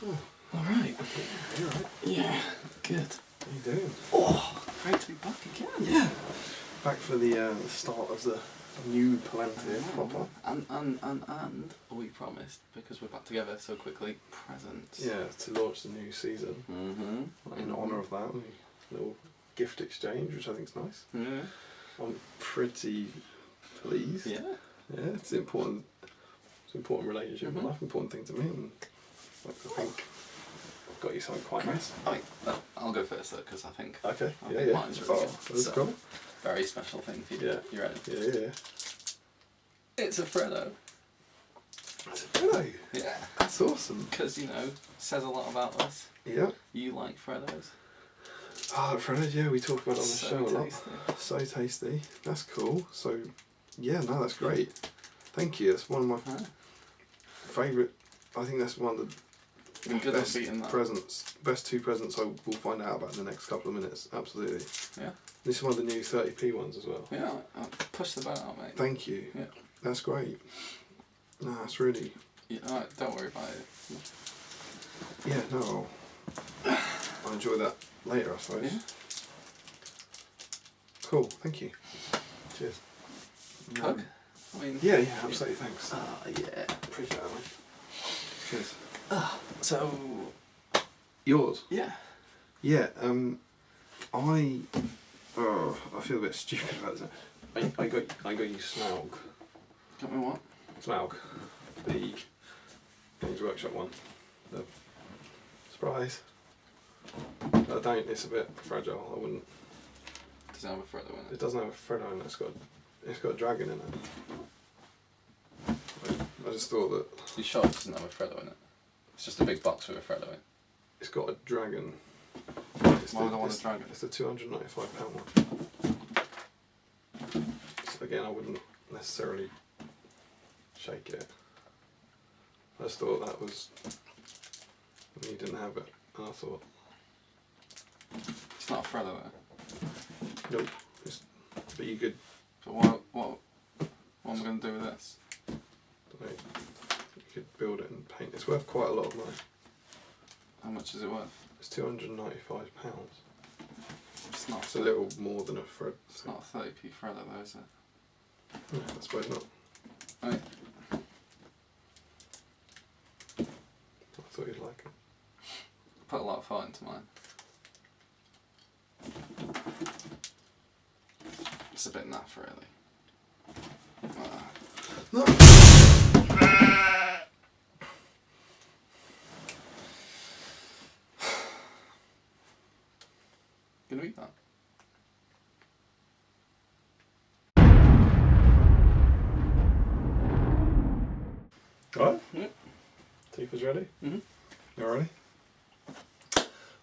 Oh. Alright. You alright? Yeah, good. How you doing? Oh, great to be back again. Yeah. Back for the start of the new Palantir proper. And we promised, because we're back together so quickly, presents. Yeah, to launch the new season. In honour of that, a little gift exchange, which I think is nice. Yeah. I'm pretty pleased. Yeah. Yeah, it's an important relationship in life, important thing to me, and like, I think I've got you something quite nice. I'll go first though, because I think Okay, I think mine's really good. That's cool. Very special thing for you. Yeah. You ready? Yeah. It's a Freddo. That's a Freddo. Yeah. That's awesome. Because, says a lot about us. Yeah. You like Freddos. Oh, Freddos, yeah, we talk about it on the So show a lot. tasty. So tasty. That's cool. So, yeah, no, that's great. Thank you. That's one of my favourite. I think that's one of the best presents. Best two presents I will find out about in the next couple of minutes. Absolutely. Yeah. This is one of the new 30p ones as well. Yeah, I'll push the boat out, mate. Thank you. Yeah. That's great. No, that's really. Yeah, alright, don't worry about it. Yeah, no. I'll enjoy that later, I suppose. Yeah. Cool. Thank you. Cheers. Hug? I mean. Yeah, absolutely. Thanks. Yeah. Appreciate that, mate. Cheers. So. Yours? Yeah. Yeah. I feel a bit stupid about this. I got you Smaug. Got me what? Smaug. The Games Workshop one. The surprise. I don't. It's a bit fragile. I wouldn't. Does it have a Freddo in it? It doesn't have a Freddo in it. It's got a dragon in it. I just thought that. You sure it doesn't have a Freddo in it? It's just a big box with a Freddo in it. It's got a dragon. Why would I want a dragon? It's the £295 one. So again, I wouldn't necessarily shake it. I just thought that was. You didn't have it, and I thought. It's not a Freddo there. Nope. But you could. So what am I going to do with this? You could build it and paint. It's worth quite a lot of money. How much is it worth? It's £295. It's not. It's a little more than a Fred. It's not a 30p Freddo though, is it? Yeah, I suppose not. Right. I thought you'd like it. Put a lot of thought into mine. It's a bit naff, really. No. Gonna eat that? Alright? Yeah. Tifa's ready? Mm-hmm. You ready?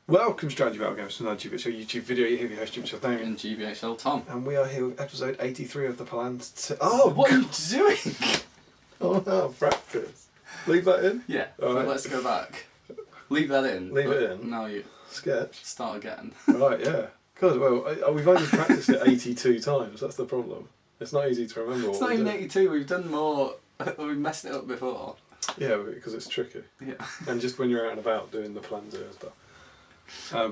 Welcome, Strategy Battle Games, to another GBHL YouTube video. You're here with your host, GBHL Damian. And GBHL Tom. And we are here with episode 83 of the Palantir. Oh, what are you doing? Oh no, practice. Leave that in? Yeah, All right. let's go back. Leave that in. Leave it in? Now you Sketch. start again. Right, yeah. Good, well, we've only practiced it 82 times, that's the problem. It's not easy to remember It's what not we even did. 82, we've done more. We've messed it up before. Yeah, because it's tricky. Yeah. And just when you're out and about doing the Palantir and stuff.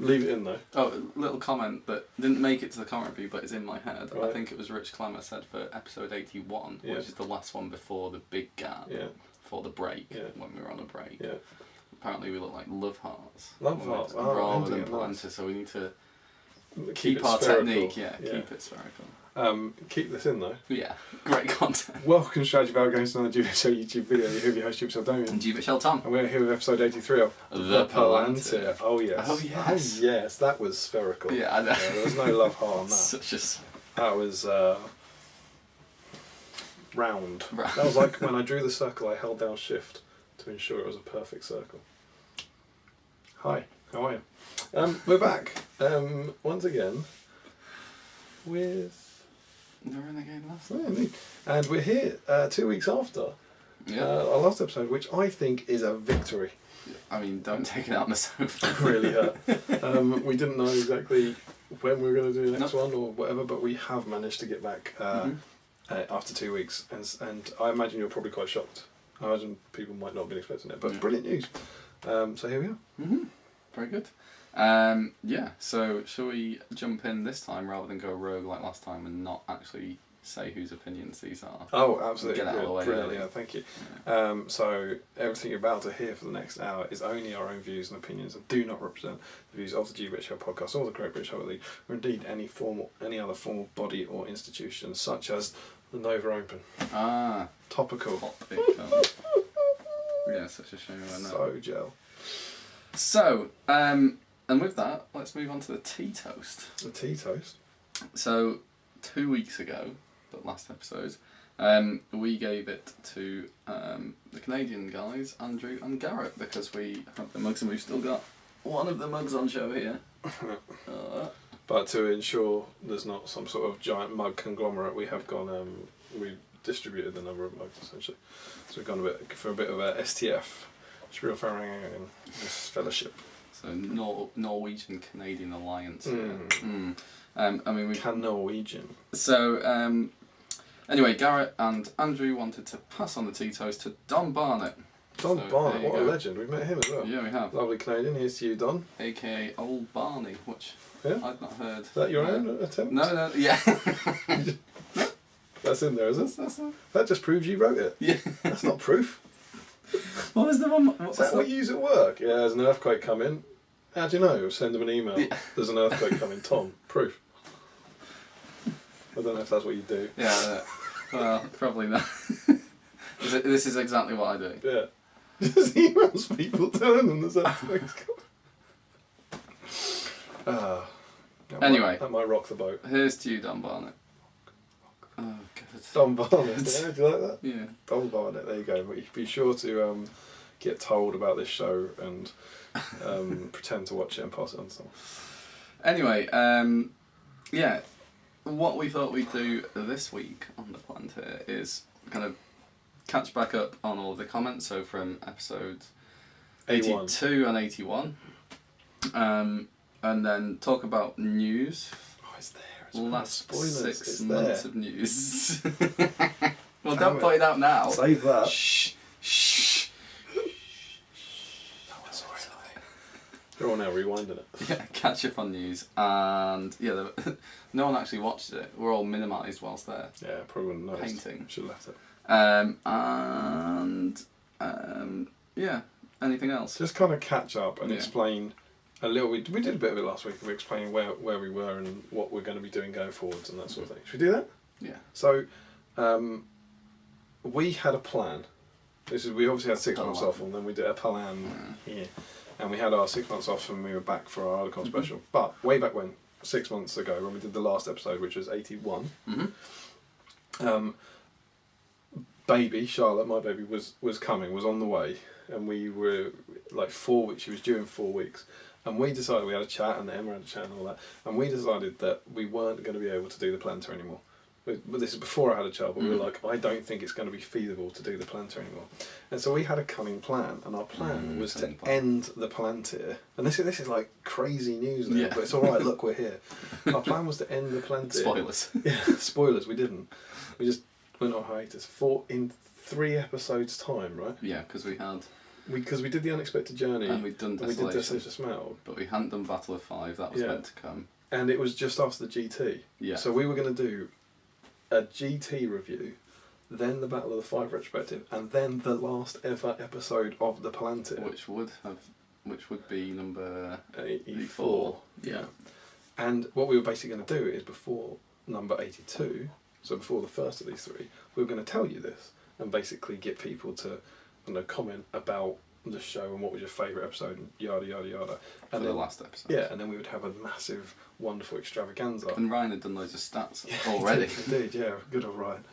Leave it in though. Oh, a little comment that didn't make it to the comment review but is in my head. Right. I think it was Rich Clemmer said for episode 81, Yeah. which is the last one before the big gap, Yeah. before the break, Yeah. when we were on a break. Yeah. Apparently we look like love hearts. Love hearts, rather than ending it Palantir, nice. so we need to Keep keep it our spherical. technique, keep it spherical. Keep this in though. But yeah, great content. Welcome to Strategy Battle Games, to another GBHL YouTube video. You're here with your host, GBHL Damian. And GBHL Tom. And we're here with episode 83 of The Palantir. Oh yes. Oh yes. Oh yes, that was spherical. Yeah, I know. There was no love heart on that. Such a... That was round. Round. That was like when I drew the circle, I held down shift to ensure it was a perfect circle. Hi, how are you? We're back once again with... The Renegade last Yeah, indeed. And we're here 2 weeks after our last episode, which I think is a victory. I mean, don't take it out on the sofa. Really hurt. We didn't know exactly when we were going to do the next one or whatever, but we have managed to get back after 2 weeks, and I imagine you're probably quite shocked I imagine people might not have been expecting it, but brilliant news. So here we are. Mm-hmm. Very good. Yeah, so shall we jump in this time rather than go rogue like last time and not actually say whose opinions these are? Oh, absolutely. Get out of the way. Brilliant, yeah, thank you. Yeah. So everything you're about to hear for the next hour is only our own views and opinions and do not represent the views of the GBHL podcast or the Great British Hockey League, or indeed any other formal body or institution, such as the Nova Open. Ah. Topical. Topical. Yeah, such a shame about that. So gel. So, and with that, let's move on to the tea toast. The tea toast. So, 2 weeks ago, the last episode, we gave it to the Canadian guys, Andrew and Garrett, because we have the mugs and we've still got one of the mugs on show here. But to ensure there's not some sort of giant mug conglomerate, we have gone, we distributed the number of mugs essentially. So we've gone for a bit of a STF, Spielvereinigung, this fellowship. So Norwegian Canadian Alliance. Mm. I mean, we can Norwegian. So anyway, Garrett and Andrew wanted to pass on the tea toast to Don Barnett. Don Barnett, what a legend! We've met him as well. Yeah, we have. Lovely Canadian. Here's to you, Don. AKA Old Barney, which I'd not heard. Is that your own attempt? No, yeah. That's in there, is it? That just proves you wrote it. Yeah. That's not proof. What was the one? Is that what you use at work? Yeah, there's an earthquake coming. How do you know? Send them an email. Yeah. There's an earthquake coming. Tom, proof. I don't know if that's what you do. Yeah, well, probably not. This is exactly what I do. Yeah. Just emails people telling them there's earthquakes coming. Anyway. That might rock the boat. Here's to you, Don Barnett. Oh, God. Don Barnett, yeah, do you like that? Yeah. Don Barnett, there you go. But be sure to get told about this show and pretend to watch it and pass it on to someone. Anyway, yeah, what we thought we'd do this week on the Palantir is kind of catch back up on all the comments, so from episodes 82 and 81, and then talk about news. Oh, it's there. Last spoilers. 6 months of news. Well, don't put it out now. Save that. Shh. They're all now rewinding it. Yeah, catch up on news, and yeah, no one actually watched it. We're all minimised whilst they're probably wouldn't noticed. painting. Should have left it. Yeah, anything else? Just kind of catch up and explain a little. We did a bit of it last week. We explained where we were and what we're going to be doing going forwards and that sort of thing. Should we do that? Yeah. So, we had a plan. We obviously had 6 months off, and then we did a plan here. And we had our 6 months off and we were back for our Articon special. But way back when, 6 months ago, when we did the last episode, which was 81, baby, Charlotte, my baby, was coming, was on the way. And we were like 4 weeks, she was due in 4 weeks. And we decided, we had a chat, and Emma had a chat and all that. And we decided that we weren't going to be able to do the Palantir anymore. But this is before I had a child, but we were like, I don't think it's going to be feasible to do the Palantir anymore. And so we had a cunning plan, and our plan was to end the Palantir. And this is like crazy news now, but it's alright, look, we're here. Our plan was to end the Palantir. Spoilers. Yeah, spoilers, we didn't. We just went on hiatus in 3 episodes' time, right? Yeah, because we had... Because we did the Unexpected Journey, and we'd done Desolation, we did Desolation Smell. But we hadn't done Battle of 5, that was meant to come. And it was just after the GT. Yeah. So we were going to do a GT review, then the Battle of the 5 retrospective, and then the last ever episode of the Palantir. Which would be number 84. Yeah. And what we were basically going to do is before number 82, so before the first of these 3, we were going to tell you this and basically get people to comment about the show and what was your favourite episode and yada yada yada. And for the last episode. Yeah, and then we would have a massive, wonderful extravaganza. And Ryan had done loads of stats already. He did, yeah, good old Ryan.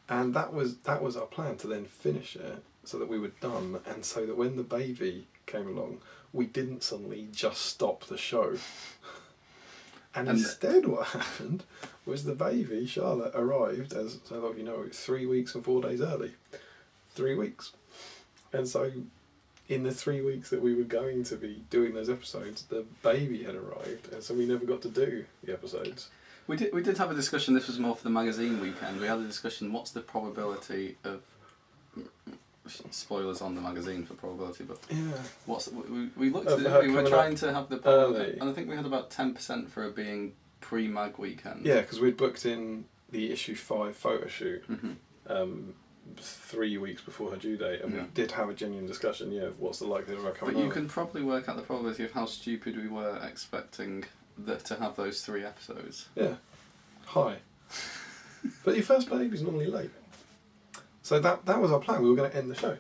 And that was our plan, to then finish it so that we were done, and so that when the baby came along, we didn't suddenly just stop the show. And instead what happened was the baby, Charlotte, arrived, as a lot of you know, 3 weeks and 4 days early. 3 weeks. And so in the 3 weeks that we were going to be doing those episodes, the baby had arrived, and so we never got to do the episodes. We did have a discussion. This was more for the magazine weekend. We had a discussion. What's the probability of spoilers on the magazine for probability, but yeah, we looked at it. We were trying to have the probability, and I think we had about 10% for it being pre-mag weekend. Yeah, because we'd booked in the issue 5 photo shoot 3 weeks before her due date, and we did have a genuine discussion. Yeah, of what's the likelihood of her coming? But you can probably work out the probability of how stupid we were expecting to have those 3 episodes. Yeah, high. But your first baby's normally late. So that was our plan. We were going to end the show.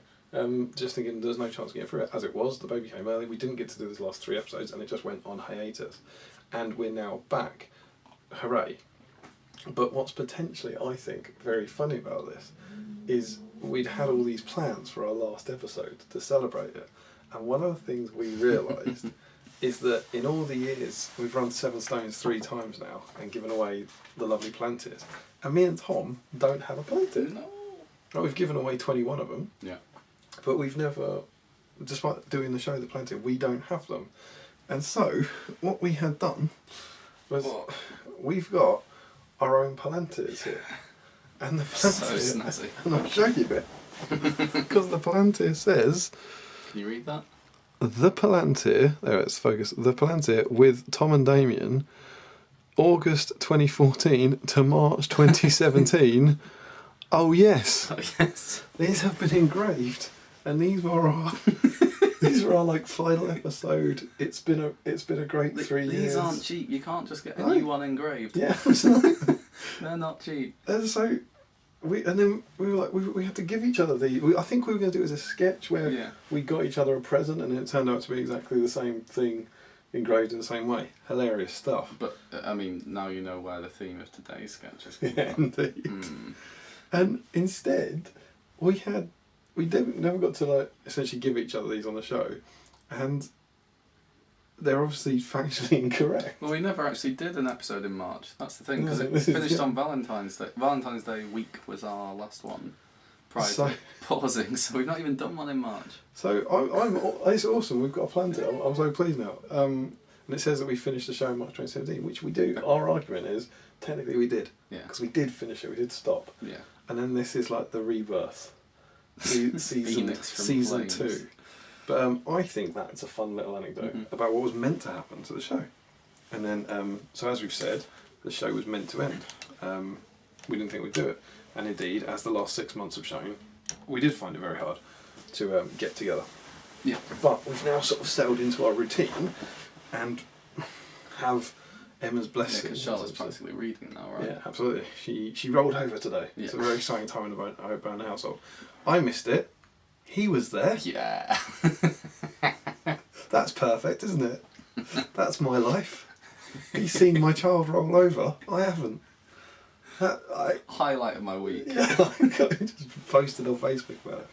Just thinking there's no chance of getting through it. As it was, the baby came early. We didn't get to do these last 3 episodes, and it just went on hiatus. And we're now back. Hooray. But what's potentially, I think, very funny about this is we'd had all these plans for our last episode to celebrate it. And one of the things we realised is that in all the years, we've run 7 Stones 3 times now and given away the lovely Palantirs. And me and Tom don't have a Palantir. No. Right, we've given away 21 of them. Yeah. But we've never, despite doing the show, the Palantir, we don't have them. And so, what we had done was we've got our own Palantirs here. And the Palantir, so snazzy. And I'll show you it. Because the Palantir says... Can you read that? The Palantir, there it's focused, the Palantir with Tom and Damian, August 2014 to March 2017. Oh yes. Oh yes. These have been engraved, and these were our like final episode. It's been a great 3 years. These aren't cheap. You can't just get a new one engraved. Yeah, absolutely. They're not cheap. And so we were like we had to give each other I think we were going to do it as a sketch where we got each other a present, and it turned out to be exactly the same thing engraved in the same way. Hilarious stuff. But I mean, now you know where the theme of today's sketch is coming from. Indeed. And instead, we never got to like essentially give each other these on the show, and they're obviously factually incorrect. Well, we never actually did an episode in March. That's the thing, because it finished on Valentine's Day. Valentine's Day week was our last one prior to pausing, so we've not even done one in March. So it's awesome. We've got a plan to. I'm so pleased now. And it says that we finished the show in March 2017, which we do. Our argument is technically we did. Yeah. Because we did finish it. We did stop. Yeah. And then this is like the rebirth. Season 2. But I think that's a fun little anecdote about what was meant to happen to the show. And then, so as we've said, the show was meant to end. We didn't think we'd do it. And indeed, as the last 6 months have shown, we did find it very hard to get together. Yeah. But we've now sort of settled into our routine and have Emma's blessing. Yeah, because Charlotte's practically reading now, right? Yeah, absolutely. She rolled over today. Yeah. It's a very exciting time in the Bone household. I missed it. He was there. Yeah. That's perfect, isn't it? That's my life. He's seen my child roll over. I haven't. Highlight of my week. Yeah, I just posted on Facebook about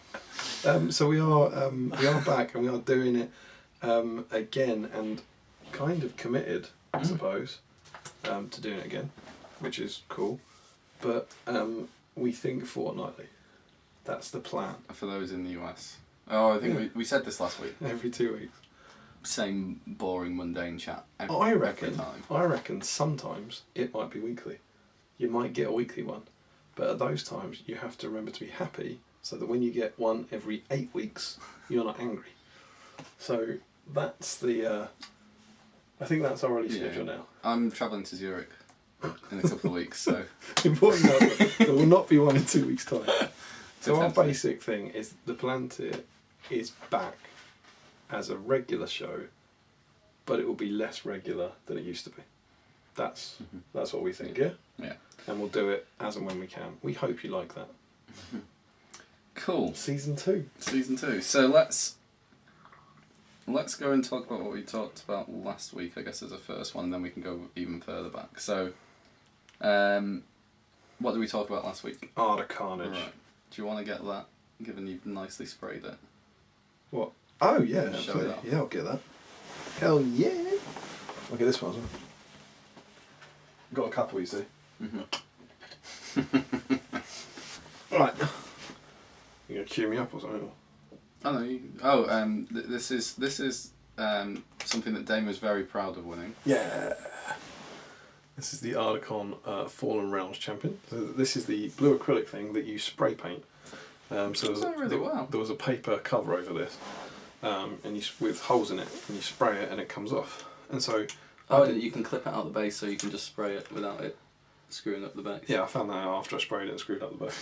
it. So we are back, and we are doing it again, and kind of committed, I suppose, to doing it again, which is cool. But we think fortnightly. That's the plan. For those in the US. Oh, I think we said this last week. Every 2 weeks. Same boring, mundane chat every time. I reckon sometimes it might be weekly. You might get a weekly one. But at those times, you have to remember to be happy so that when you get one every 8 weeks, you're not angry. So that's the... I think that's our early schedule now. I'm travelling to Zurich in a couple of weeks, so... Important note, there will not be one in 2 weeks' time. So our basic thing is the Palantir is back as a regular show, but it will be less regular than it used to be. That's what we think, yeah? Yeah. And we'll do it as and when we can. We hope you like that. Cool. Season 2. So let's go and talk about what we talked about last week, I guess, as a first one, and then we can go even further back. So, what did we talk about last week? Art of Carnage. Right. Do you want to get that, given you've nicely sprayed it? What? Oh, yeah, absolutely. Yeah, I'll get that. Hell yeah! I'll get this one as well. Got a couple, you see. Right. You gonna cue me up or something? Oh no! This is something that Damian was very proud of winning. Yeah. This is the Ardicon Fallen Realms Champion. So this is the blue acrylic thing that you spray paint So well. there was a paper cover over this, and with holes in it, and you spray it, and it comes off. And so you can clip it out the base, so you can just spray it without it screwing up the base. Yeah, I found that out after I sprayed it and screwed up the base.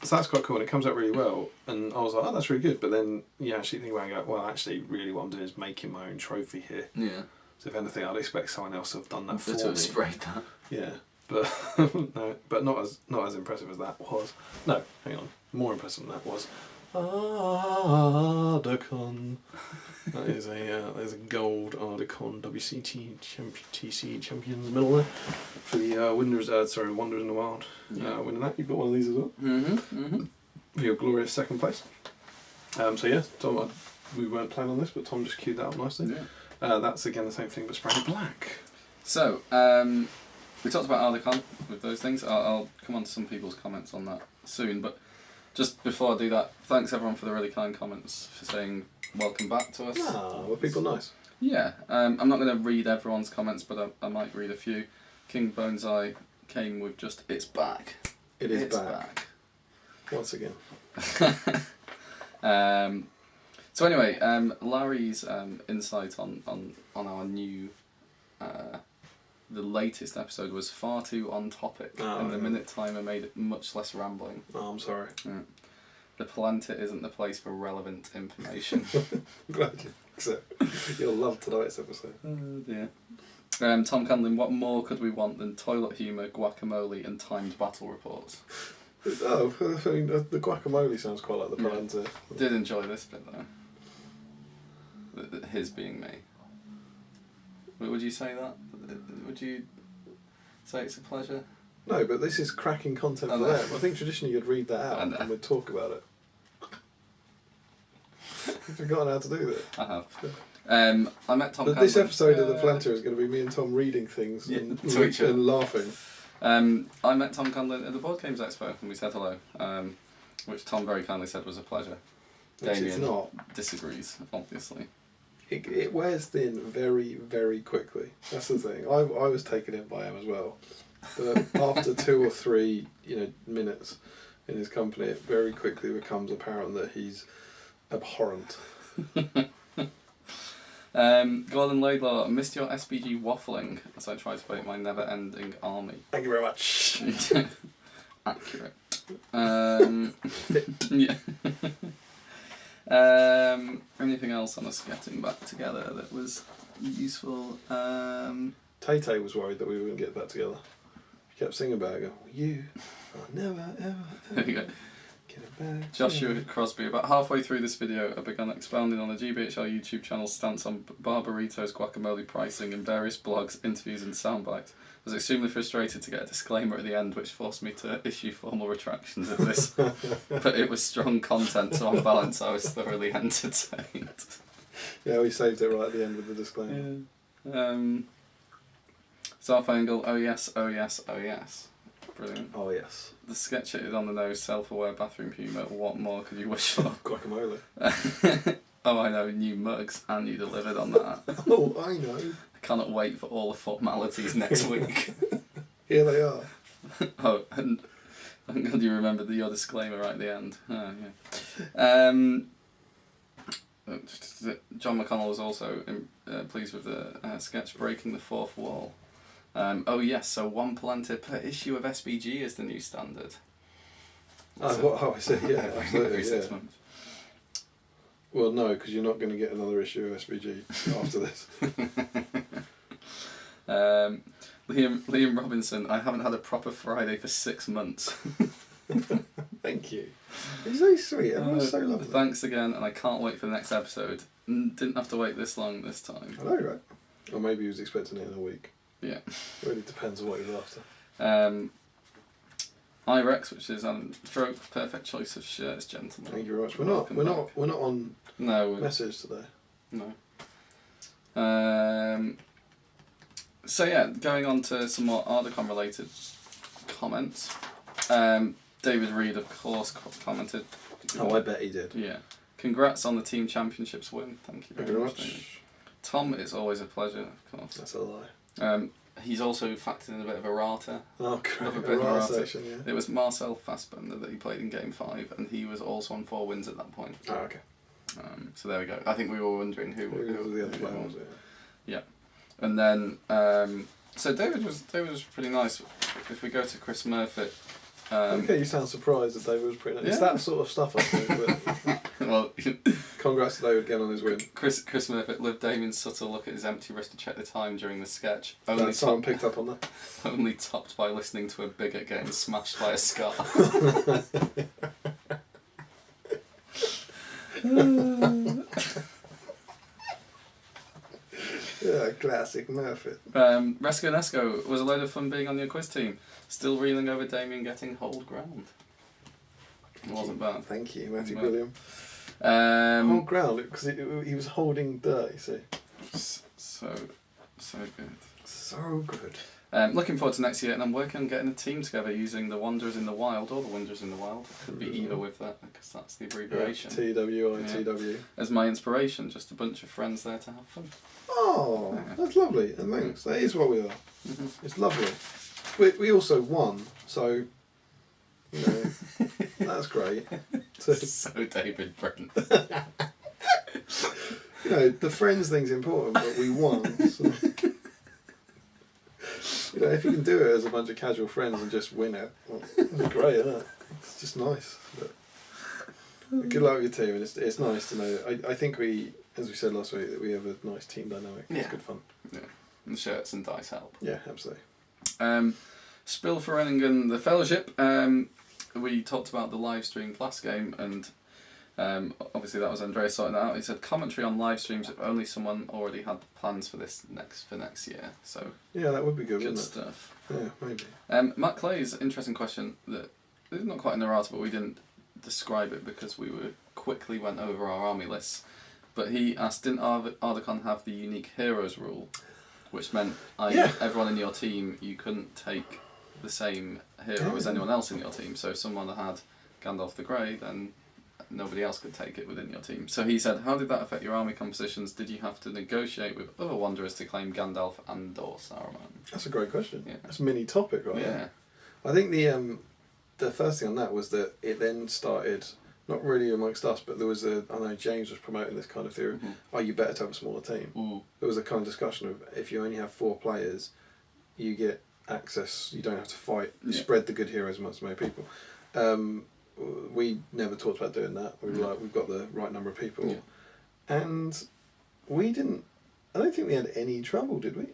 So that's quite cool, and it comes out really well. And I was like, oh, that's really good. But then you actually think about it and go, well, actually, really what I'm doing is making my own trophy here. Yeah. So if anything, I'd expect someone else to have done that for me. To have sprayed that. Yeah, but no, but not as impressive as that was. No, hang on, more impressive than that was Ardacon. That is there's a gold Ardacon TC Champions medal there for the Wanderers in the Wild. Winning that, you've got one of these as well. For your glorious second place. So yeah, Tom, we weren't planning on this, but Tom just queued that up nicely. Yeah. That's again the same thing, but sprayed black. So we talked about Ardacon with those things. I'll come on to some people's comments on that soon, but just before I do that, thanks everyone for the really kind comments for saying welcome back to us. Were people nice? Yeah, I'm not going to read everyone's comments, but I might read a few. King Boneseye came with just, it's back. It's back. Once again. So anyway, Larry's insight on our new, the latest episode was far too on topic, and the minute timer made it much less rambling. Oh, I'm sorry. Yeah. The Palantir isn't the place for relevant information. I'm glad you accept. You'll love tonight's episode. Oh dear. Tom Canlin, what more could we want than toilet humour, guacamole and timed battle reports? Oh, I mean, the guacamole sounds quite like the Palantir. I did enjoy this bit though. His being me. Would you say that? Would you say it's a pleasure? No, but this is cracking content for them. I think traditionally you'd read that out and we'd talk about it. You've forgotten how to do that. I have. I met Tom Canlin. This episode of the Palantir is going to be me and Tom reading things and laughing. I met Tom Canlin at the Board Games Expo and we said hello, which Tom very kindly said was a pleasure. Damian disagrees, obviously. It wears thin very, very quickly. That's the thing. I was taken in by him as well. But after 2 or 3 minutes in his company, it very quickly becomes apparent that he's abhorrent. Gordon Laidlaw, missed your SBG waffling as I tried to break my never-ending army. Thank you very much. Accurate. Yeah. Anything else on us getting back together that was useful? Tay-Tay was worried that we wouldn't get back together. She kept singing about it. You are never, ever, there you go. Get it back. Joshua Crosby, about halfway through this video, I began expounding on the GBHL YouTube channel's stance on Barbaritos guacamole pricing in various blogs, interviews and soundbites. I was extremely frustrated to get a disclaimer at the end which forced me to issue formal retractions of this. But it was strong content, so on balance I was thoroughly entertained. Yeah, we saved it right at the end with the disclaimer. Yeah. Zarfangle, oh yes, oh yes, oh yes. Brilliant. Oh yes. The sketch is on the nose, self-aware bathroom humour. What more could you wish for? Guacamole. Oh, I know, new mugs, and you delivered on that. Oh, I know. I cannot wait for all the formalities next week. Here they are. Oh, and thank God you remembered your disclaimer right at the end. Oh, yeah. John McConnell was also pleased with the sketch breaking the fourth wall. Oh yes, so 1 Palantir per issue of SBG is the new standard. I see, yeah, absolutely, every 6 months. Well, no, because you're not going to get another issue of SBG after this. Liam Robinson, I haven't had a proper Friday for 6 months. Thank you. It's so sweet. Everyone's so lovely. Thanks again, and I can't wait for the next episode. Didn't have to wait this long this time. I know, right? Or maybe he was expecting it in a week. Yeah. It really depends on what you're after. Irex, which is stroke, perfect choice of shirts, gentlemen. Thank you very much. We're not on message today. No. So yeah, going on to some more Ardacon related comments. David Reed, of course, commented. Oh, I bet he did. Yeah. Congrats on the team championships win. Thank you very much. Tom, it's always a pleasure, of course. That's a lie. he's also factored in a bit of errata. Oh, great. A bit of errata section, yeah. It was Marcel Fassbender that he played in Game 5, and he was also on 4 wins at that point. Oh, okay. So there we go. I think we were wondering who the other player was. Yeah. And then, so David was pretty nice. If we go to Chris Murphy. Okay, you sound surprised that David was pretty nice. Yeah. It's that sort of stuff, I think. But well, congrats to David again on his win. Chris Murphy lived Damian's subtle look at his empty wrist to check the time during the sketch. Someone picked up on that. Only topped by listening to a bigot getting smashed by a scar. Yeah, classic Murphy. Resco Nesco was a load of fun being on your quiz team. Still reeling over Damian getting hold ground. It wasn't bad. Thank you, Matthew William. Hold ground, because he was holding dirt, you see. So good. So good. Looking forward to next year, and I'm working on getting a team together using the Wanderers in the Wild, or the Wanderers in the Wild. Could be either with that, because that's the abbreviation. Yeah, TWITW. As my inspiration, just a bunch of friends there to have fun. Oh, that's lovely. And thanks. That is what we are. Mm-hmm. It's lovely. We also won, so that's great. So David Brent. The friends thing's important, but we won. So. If you can do it as a bunch of casual friends and just win it, well, it's great, isn't it? It's just nice. But good luck with your team, and it's nice to know. I think we, as we said last week, that we have a nice team dynamic. It's good fun. Yeah, and the shirts and dice help. Yeah, absolutely. Spill for Renningen, the Fellowship. We talked about the live streamed last game, and obviously that was Andreas sorting that out. He said commentary on live streams if only someone already had plans for this next year. So yeah, that would be good. Good wouldn't stuff. It? Yeah, maybe. Matt Clay's interesting question that is not quite in the errata, but we didn't describe it because we quickly went over our army lists. But he asked, didn't Ardacon have the unique heroes rule, which meant everyone in your team, you couldn't take the same hero as anyone else in your team. So if someone had Gandalf the Grey, then nobody else could take it within your team. So he said, how did that affect your army compositions? Did you have to negotiate with other Wanderers to claim Gandalf and or Saruman? That's a great question. Yeah. That's a mini topic, right? Yeah. I think the first thing on that was that it then started, not really amongst us, but there was I know James was promoting this kind of theory, you better to have a smaller team. Ooh. There was a kind of discussion of, if you only have 4 players, you get access, you don't have to fight, you spread the good heroes amongst many people. We never talked about doing that. We were like, we've got the right number of people. And we didn't, I don't think we had any trouble, did we?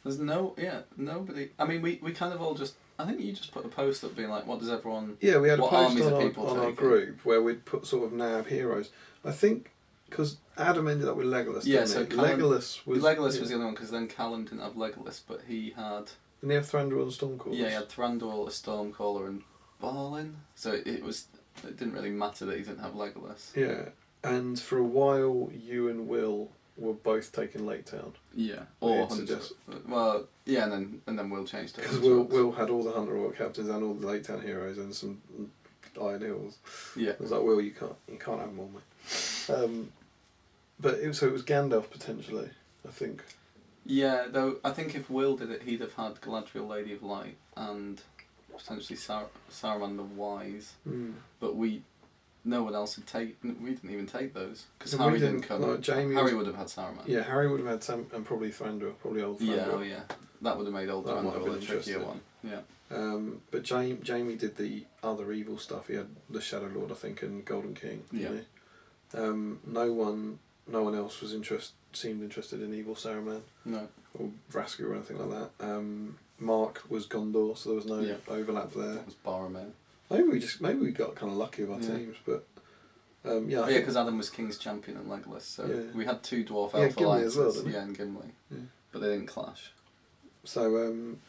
There's nobody. I mean, we kind of all just, I think you just put a post up being like, what does everyone, we had a post on our group where we'd put sort of nab heroes. I think, because Adam ended up with Legolas, didn't he? Legolas was the other one, because then Callum didn't have Legolas, but he had... Didn't he have Thranduil and Stormcaller? Yeah, he had Thranduil, a Stormcaller, and Balin. So it didn't really matter that he didn't have Legolas. Yeah, and for a while, you and Will were both taking Lake Town. Yeah, or Hunter. Well, yeah, and then Will changed it. Because Will had all the Hunter Royal captains and all the Lake Town heroes and some Iron Hills. Yeah, I was like, Will, you can't have them all, mate. But it was Gandalf potentially, I think. Yeah, though I think if Will did it, he'd have had Galadriel, Lady of Light, and potentially Saruman the Wise. But no one else had taken. We didn't even take those because Harry didn't come. No, Harry would have had Saruman. Yeah, Harry would have had Sam and probably Thranduil, probably old Thranduil. Yeah, that would have made old Thranduil a trickier one. Yeah. But Jamie did the other evil stuff. He had the Shadow Lord, I think, and Golden King. Yeah. No one else was seemed interested in evil Saruman. No. Or Vrasku or anything like that. Mark was Gondor, so there was no overlap there. That was Boromir. Maybe we got kind of lucky with our teams, but because Adam was King's Champion and Legolas, so we had 2 Dwarf Elf alliances, as well, and Gimli, but they didn't clash. So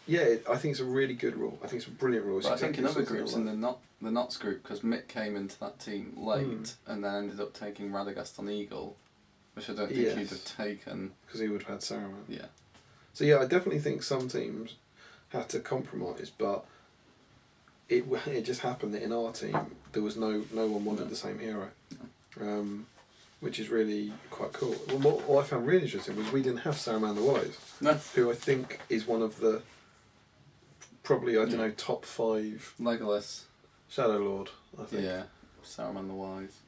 I think it's a really good rule. I think it's a brilliant rule. But I think in other groups, in the Knots group, because Mick came into that team late and then ended up taking Radagast on Eagle, which I don't think he'd have taken because he would have had Saruman. Yeah. So I definitely think some teams had to compromise, but it just happened that in our team there was no one wanted the same hero. which is really quite cool. Well, what I found really interesting was we didn't have Saruman the Wise, who I think is one of the probably top 5 Legolas, Shadow Lord. I think. Yeah, Saruman the Wise.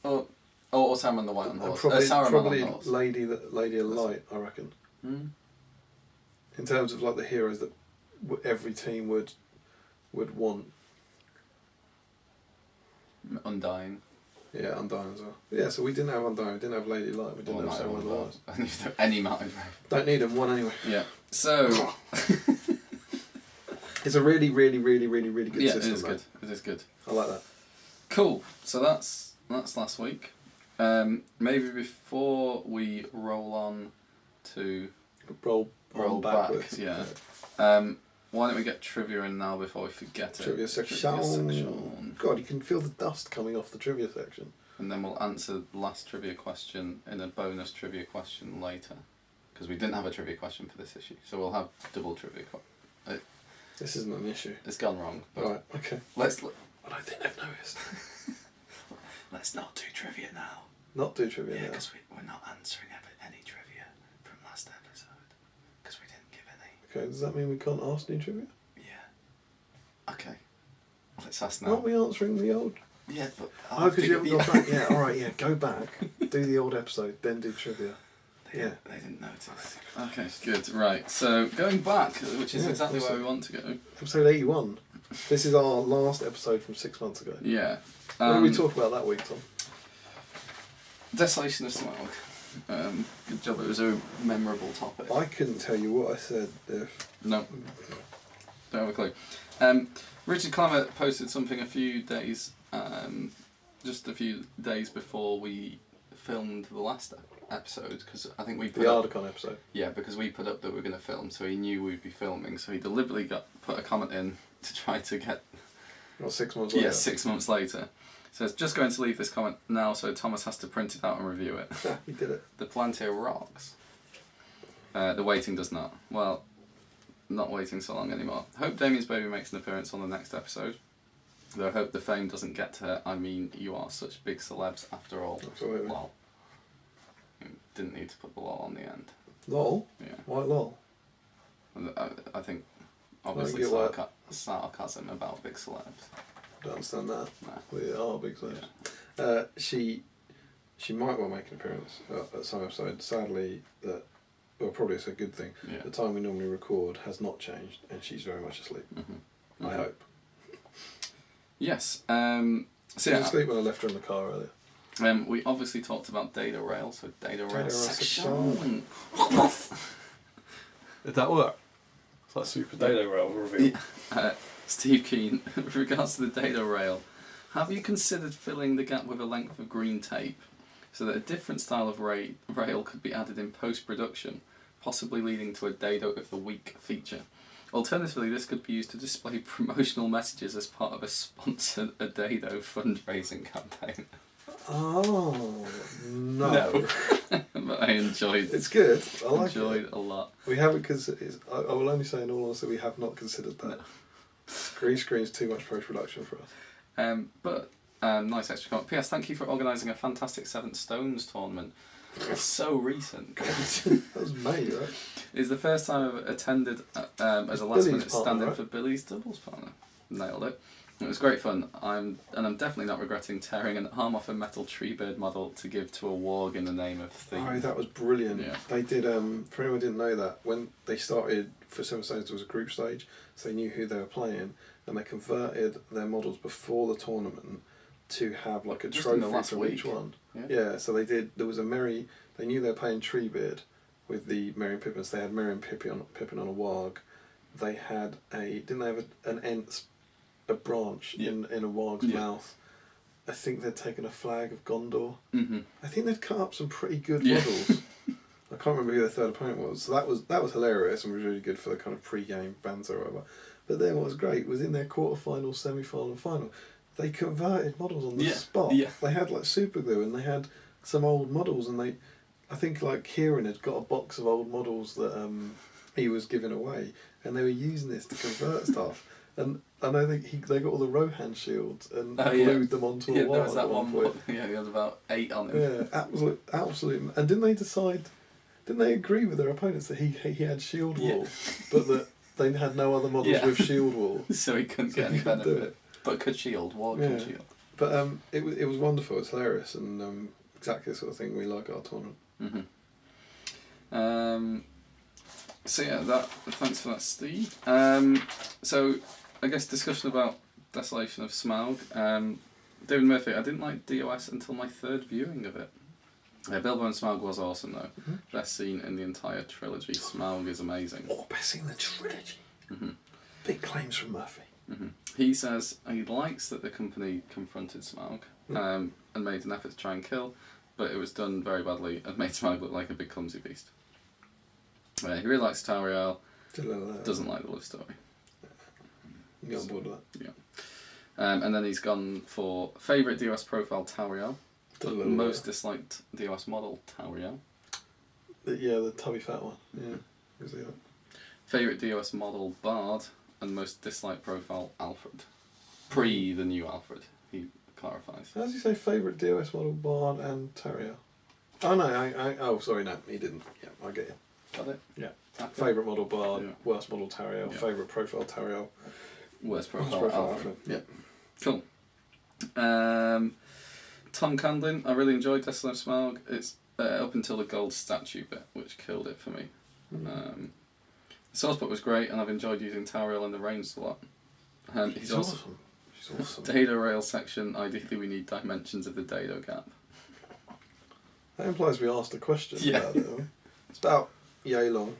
Or Saruman the White on horse. Probably Lady of Light, I reckon. Mm. In terms of like the heroes that every team would want. Undying. Yeah, Undying as well. Yeah, so we didn't have Undying, we didn't have Lady Light, we didn't have Saruman the Wise. I need to throw any mountain brave. Don't need them, one anyway. Yeah. So. It's a really, really, really, really, really good system. Yeah, it is good. It is good. I like that. Cool. So that's last week. Maybe before we roll on to roll back, yeah. Why don't we get trivia in now before we forget trivia section. God, you can feel the dust coming off the trivia section. And then we'll answer the last trivia question in a bonus trivia question later, because we didn't have a trivia question for this issue, so we'll have double trivia. This isn't an issue. It's gone wrong. Right. Okay. I don't think they've noticed. Let's not do trivia now. Not do trivia now? Yeah, because we're not answering any trivia from last episode. Because we didn't give any. Okay, does that mean we can't ask new trivia? Yeah. Okay. Let's ask now. Aren't we answering the old? Yeah, but... because you haven't gone back. Yeah, alright, yeah, go back, do the old episode, then do trivia. They didn't notice. Okay, good. Right, so going back, which is exactly where we want to go. Episode 81. This is our last episode from 6 months ago. Yeah. What did we talk about that week, Tom? Desolation of Smaug. Good job, it was a memorable topic. I couldn't tell you what I said if... No. Don't have a clue. Richard Clement posted something just a few days before we filmed the last episode, because I think we put the Ardacon episode. Yeah, because we put up that we were going to film, so he knew we'd be filming, so he deliberately put a comment in to try to get... Well, 6 months later. Yeah, 6 months later. So it's just going to leave this comment now, so Thomas has to print it out and review it. He did it. The Palantir rocks. The waiting does not. Well, not waiting so long anymore. Hope Damian's baby makes an appearance on the next episode. Though I hope the fame doesn't get to her. I mean, you are such big celebs after all. Absolutely. Lol. Didn't need to put the lol on the end. Lol? Yeah. Why lol? I think, obviously, sarcasm about big celebs. Don't understand that. No. We are big celebs. Yeah. She might well make an appearance at some episode. Sadly, probably it's a good thing. Yeah. The time we normally record has not changed, and she's very much asleep. Mm-hmm. I hope. Yes. She was asleep when I left her in the car earlier. We obviously talked about data rail, so data rail section. Did that work? It's like super data rail reveal. Steve Keane, with regards to the data rail, have you considered filling the gap with a length of green tape so that a different style of rail could be added in post-production, possibly leading to a Dado of the Week feature? Alternatively, this could be used to display promotional messages as part of a sponsored Dado fundraising campaign. Oh, no. But I enjoyed it. It's good. I like enjoyed it a lot. We haven't considered. I will only say in all honesty, we have not considered that. No. Green screen's too much post-production for us. But nice extra comment. P.S. Thank you for organising a fantastic Seven Stones tournament. It's so recent. That was May, right? It's the first time I've attended as a last-minute stand-in right? for Billy's doubles partner. Nailed it. It was great fun. I'm definitely not regretting tearing an arm off a metal tree bird model to give to a warg in the name of theme. Oh, that was brilliant. Yeah. They did, for anyone who didn't know that, when they started for Seven Stones, there was a group stage, so they knew who they were playing, and they converted their models before the tournament to have like a trophy from each one. Yeah, so they did, there was they knew they were playing Treebeard with the Merry and Pippin, so they had Merry and Pippin on a warg. They had didn't they have an Ents, a branch in a warg's mouth. I think they'd taken a flag of Gondor. Mm-hmm. I think they'd cut up some pretty good models. I can't remember who their third opponent was. So that was hilarious and was really good for the kind of pre-game banter or whatever. But then what was great was in their quarter-final, semi-final and final, they converted models on the spot. Yeah. They had like super glue and they had some old models, and I think like Kieran had got a box of old models that he was giving away, and they were using this to convert stuff. And I know they got all the Rohan shields and glued them onto a wall. There was that one point. Yeah, he had about 8 on him. Yeah, absolute. And didn't they agree with their opponents that he had shield wall, but that they had no other models with shield wall, so he couldn't get any benefit. But could shield, could shield. But it was wonderful. It's hilarious and exactly the sort of thing we like at our tournament. So yeah, thanks for that, Steve. So I guess discussion about Desolation of Smaug. David Murphy, I didn't like DOS until my 3rd viewing of it. Bilbo and Smaug was awesome though. Best scene in the entire trilogy. Smaug is amazing. Best scene in the trilogy. Big claims from Murphy. He says he likes that the company confronted Smaug and made an effort to try and kill, but it was done very badly and made Smaug look like a big clumsy beast. He really likes Tauriel, doesn't like the love story. You're on board with that? Yeah. And then he's gone for favourite DOS profile Tauriel, most disliked DOS model Tauriel. The tubby fat one. Yeah. Favourite DOS model Bard, and most disliked profile Alfred. Pre the new Alfred, he clarifies. How does he say favourite DOS model Bard and Tauriel? Oh no, sorry, no, he didn't. Yeah, I get you. Got it? Yeah. Favourite model Bard, worst model Tauriel, favourite profile Tauriel, worst profile Alfred. Yeah. Cool. Tom Candlin, I really enjoyed Desolation of Smaug. It's up until the gold statue bit, which killed it for me. The source book was great, and I've enjoyed using Tauriel in the range a lot. She's awesome. She's awesome. Dado rail section, ideally we need dimensions of the Dado gap. That implies we asked a question about it. It's about yay long.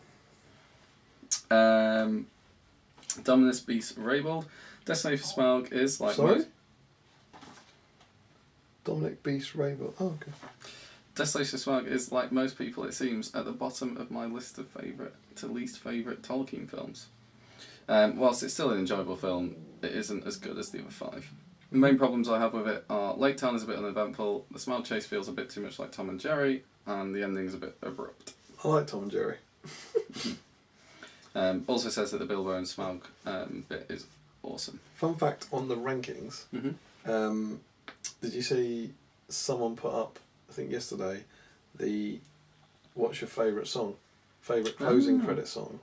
Dominus Beast Raybold. Desolation of Smaug is like... Sorry? Dominic Beast Raybold. Oh, okay. Desolation of Smaug is, like most people it seems, at the bottom of my list of favourite to least favourite Tolkien films. Whilst it's still an enjoyable film, it isn't as good as the other 5. The main problems I have with it are Lake Town is a bit uneventful, the Smaug chase feels a bit too much like Tom and Jerry, and the ending's a bit abrupt. I like Tom and Jerry. Also says that the Bilbo and Smaug bit is awesome. Fun fact on the rankings, did you see someone put up, I think yesterday, what's your favourite song? Favourite closing credit song?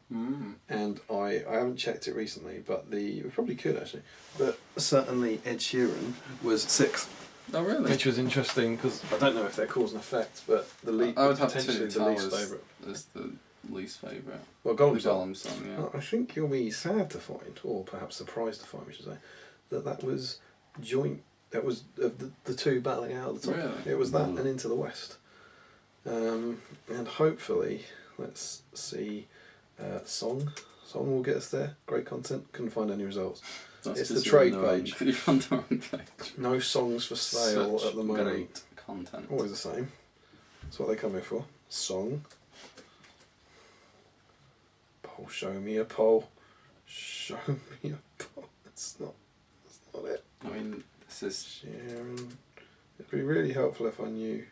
And I haven't checked it recently, but we probably could actually, but certainly Ed Sheeran was 6th. Oh really? Which was interesting because I don't know if they're cause and effect, but I would have potentially the least favourite. As the least favourite. Well, Gollum song, yeah. Well, I think you'll be sad to find, or perhaps surprised to find, we should say, that was joint. That was the two battling out at the top. Really? It was that and Into the West. And hopefully, let's see, Song will get us there. Great content. Couldn't find any results. It's the trade page. You found the wrong page. No songs for sale at the moment. Great content. Always the same. That's what they come here for. Song. Poll. Show me a poll. Show me a poll. That's not it. I mean, this is... Sharon. It'd be really helpful if I knew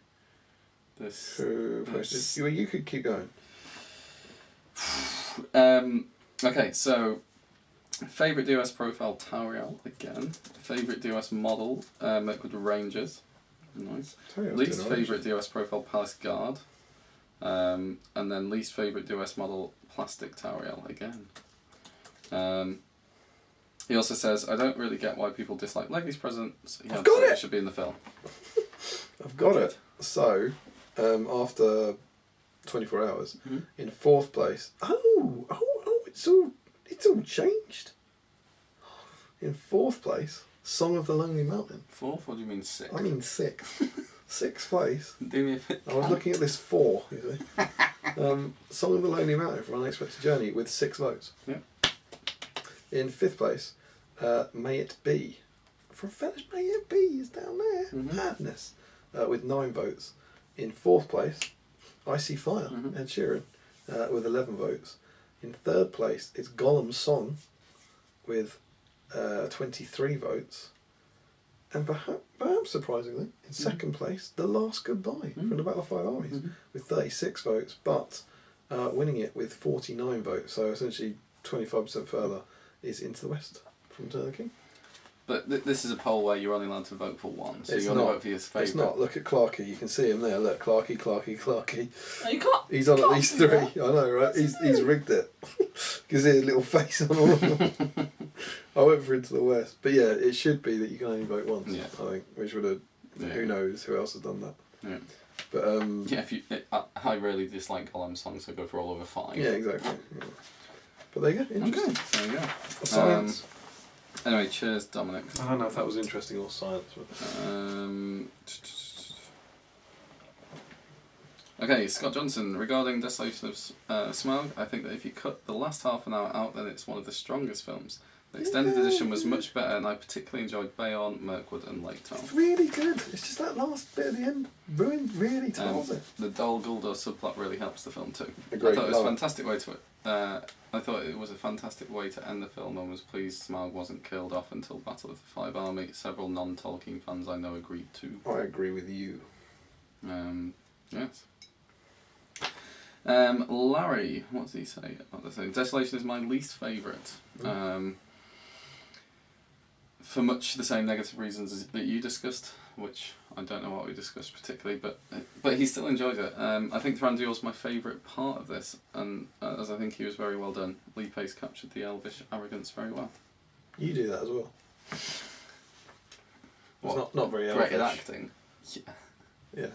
who posted. You could keep going. Okay, so favourite DOS profile Tauriel again. Favourite DOS model Liquid Rangers. Nice. Least favourite DOS profile Palace Guard. And then least favourite DOS model Plastic Tauriel again. He also says, I don't really get why people dislike Legacy's presence. I've got it! Should be in the film. I've got it. So, after 24 hours, in 4th place. Oh, it's all changed. In 4th place, Song of the Lonely Mountain. 4th? What do you mean 6th? I mean 6th. 6th place. Do me a bit. I was looking at this 4, you see. Song of the Lonely Mountain from Unexpected Journey with 6 votes. Yeah. In 5th place, May It Be. For a fetish, May It Be is down there. Madness. With 9 votes. In 4th place, I See Fire, Ed Sheeran, with 11 votes. In 3rd place, it's Gollum's Song with 23 votes. And perhaps surprisingly, in 2nd place, The Last Goodbye from the Battle of Five Armies with 36 votes, but winning it with 49 votes. So essentially 25% further is Into the West from Turkey. But this is a poll where you're only allowed to vote for one, so It's you only not. vote for your favourite. It's not. Look at Clarky. You can see him there. Look, Clarky. Oh, you can't. He's on at least 3. I know, right? He's rigged it. You can see his little face on all of them. I went for Into the West. But yeah, it should be that you can only vote once, I think. Which would have... Who knows who else has done that. Yeah. But, yeah, I really dislike Gollum songs, so go for all over 5. Yeah, exactly. Yeah. But there you go. Interesting. Okay, there you go. Science. Anyway, cheers, Dominic. I don't know if that was interesting or science. Okay, Scott Johnson, regarding Desolation of Smaug, I think that if you cut the last half an hour out, then it's one of the strongest films. The extended edition was much better, and I particularly enjoyed Bayonne, Mirkwood and Lake Town. It's really good. It's just that last bit at the end really tells it. The Dol Guldur subplot really helps the film too. Agreed. I thought it was a fantastic way to I thought it was a fantastic way to end the film, and was pleased Smaug wasn't killed off until Battle of the Five Army. Several non-Tolkien fans I know agreed too. I agree with you. Yes. Larry, what does he say? Desolation is my least favourite. For much the same negative reasons that you discussed, which I don't know what we discussed particularly, but he still enjoyed it. I think Thranduil was my favourite part of this, and as I think he was very well done. Lee Pace captured the elvish arrogance very well. You do that as well. It's not very elvish. Great at acting. Yeah.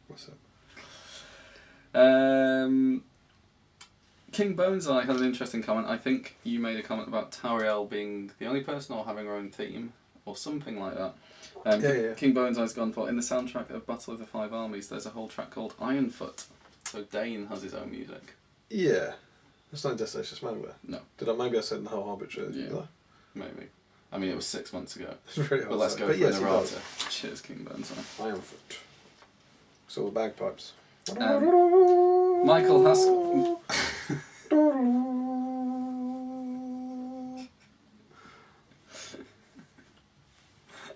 What's up? King Boneseye had an interesting comment. I think you made a comment about Tauriel being the only person or having her own theme, or something like that. King Boneseye's gone for, in the soundtrack of Battle of the Five Armies, there's a whole track called Ironfoot. So Dane has his own music. Yeah. It's not Desolation of Smaug there. No. Maybe I said in the whole Hobbit trilogy, did I? Maybe. I mean, it was 6 months ago. It's really hard. But let's go for an errata. Cheers, King Boneseye. Ironfoot. It's all the bagpipes. Michael Haskell.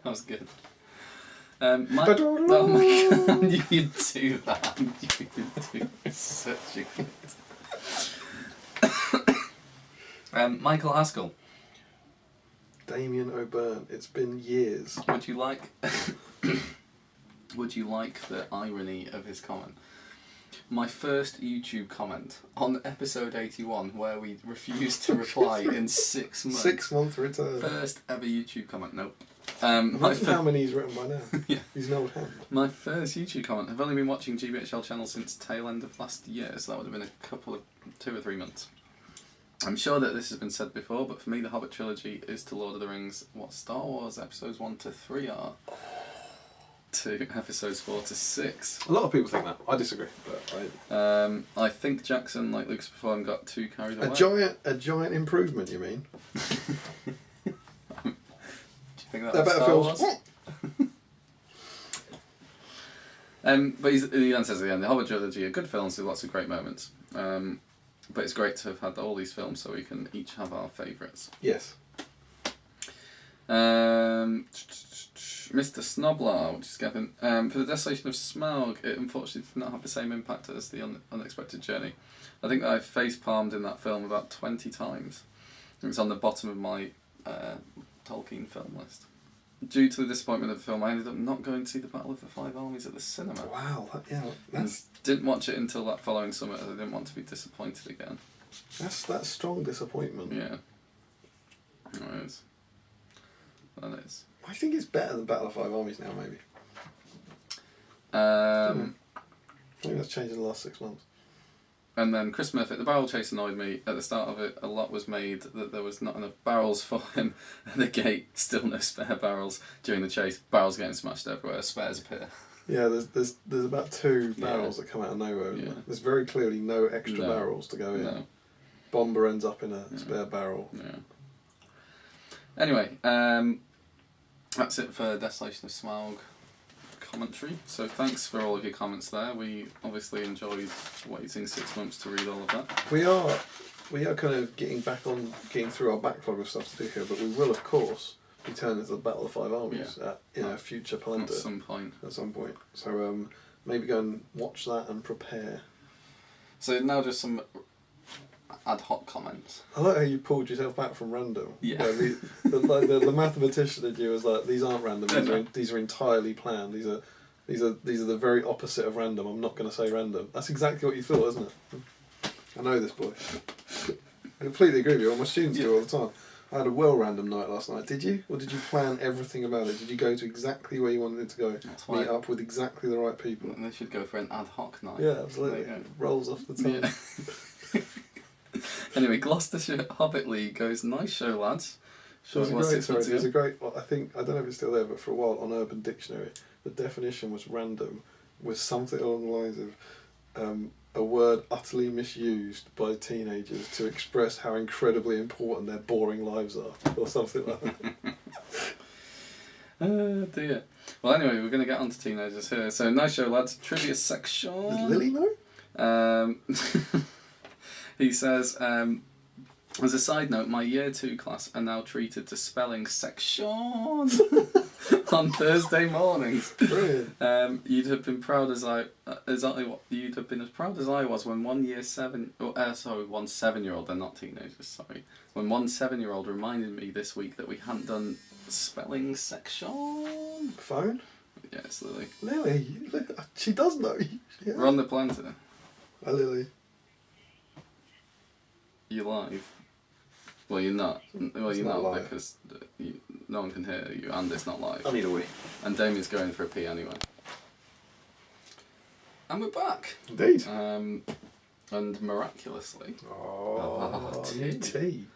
That was good. Oh my god, you do that. You do such a good. Michael Haskell. Damian O'Byrne. It's been years. Would you like the irony of his comment? My first YouTube comment on episode 81, where we refused to reply in 6 months. 6 month return. First ever YouTube comment. Nope. How many he's written by now? Yeah. He's an old hand. My first YouTube comment. I've only been watching GBHL channel since tail end of last year, so that would have been 2 or 3 months. I'm sure that this has been said before, but for me the Hobbit trilogy is to Lord of the Rings what Star Wars episodes 1 to 3 are to episodes 4 to 6. A lot of people think that. I disagree, but I think Jackson, like Lucas before him, got too carried away. A giant improvement, you mean? Do you think that They're better films. But he then says at the end, the Hobbit trilogy are good films with lots of great moments. But it's great to have had all these films so we can each have our favourites. Yes. Mr. Snoblar, which is Gavin. For the Desolation of Smaug, it unfortunately did not have the same impact as the Unexpected Journey. I think that I face-palmed in that film about 20 times. It's on the bottom of my Tolkien film list. Due to the disappointment of the film, I ended up not going to see the Battle of the Five Armies at the cinema. Wow, Didn't watch it until that following summer, as I didn't want to be disappointed again. That's strong disappointment. Yeah. That is. I think it's better than Battle of Five Armies now, maybe. I think that's changed in the last 6 months. And then Chris Murphy, the barrel chase annoyed me. At the start of it, a lot was made that there was not enough barrels for him. At the gate, still no spare barrels. During the chase, barrels getting smashed everywhere, spares appear. Yeah, there's about 2 barrels that come out of nowhere. Yeah. There's very clearly no extra barrels to go in. No. Bomber ends up in a spare barrel. Yeah. Anyway, that's it for Desolation of Smaug commentary. So thanks for all of your comments there. We obviously enjoyed waiting 6 months to read all of that. We are kind of getting through our backlog of stuff to do here, but we will of course be turning to the Battle of Five Armies in a future Palantir. At some point. So maybe go and watch that and prepare. So now just some ad hoc comments. I like how you pulled yourself back from random. Yeah. The mathematician in you was like, these aren't random. These are entirely planned. These are the very opposite of random. I'm not going to say random. That's exactly what you thought, isn't it? I know this boy. I completely agree with you. All my students do all the time. I had a well-random night last night. Did you? Or did you plan everything about it? Did you go to exactly where you wanted it to go? Meet up with exactly the right people? They should go for an ad hoc night. Yeah, absolutely. It rolls off the tongue. Yeah. Anyway, Gloucestershire Hobbit League goes, nice show, lads. There's a great, I think, I don't know if it's still there, but for a while on Urban Dictionary, the definition was random, was something along the lines of a word utterly misused by teenagers to express how incredibly important their boring lives are, or something like that. Oh dear. Well, anyway, we're going to get on to teenagers here. So, nice show, lads. Trivia section. Does Lily know? He says, as a side note, my year 2 class are now treated to spelling section on Thursday mornings. Brilliant. You'd have been proud as you'd have been as proud as I was when one 7-year-old, they're not teenagers, sorry. When one 7-year-old reminded me this week that we hadn't done spelling section. Phone? Yes, Lily. Lily, she does know. Yeah. We're on the Palantir. Hi, Lily. You're live. Well, you're not. Well, you're not live because no one can hear you, and it's not live. I need a wee. And Damian's going for a pee anyway. And we're back. Indeed. And miraculously. Oh, new tea.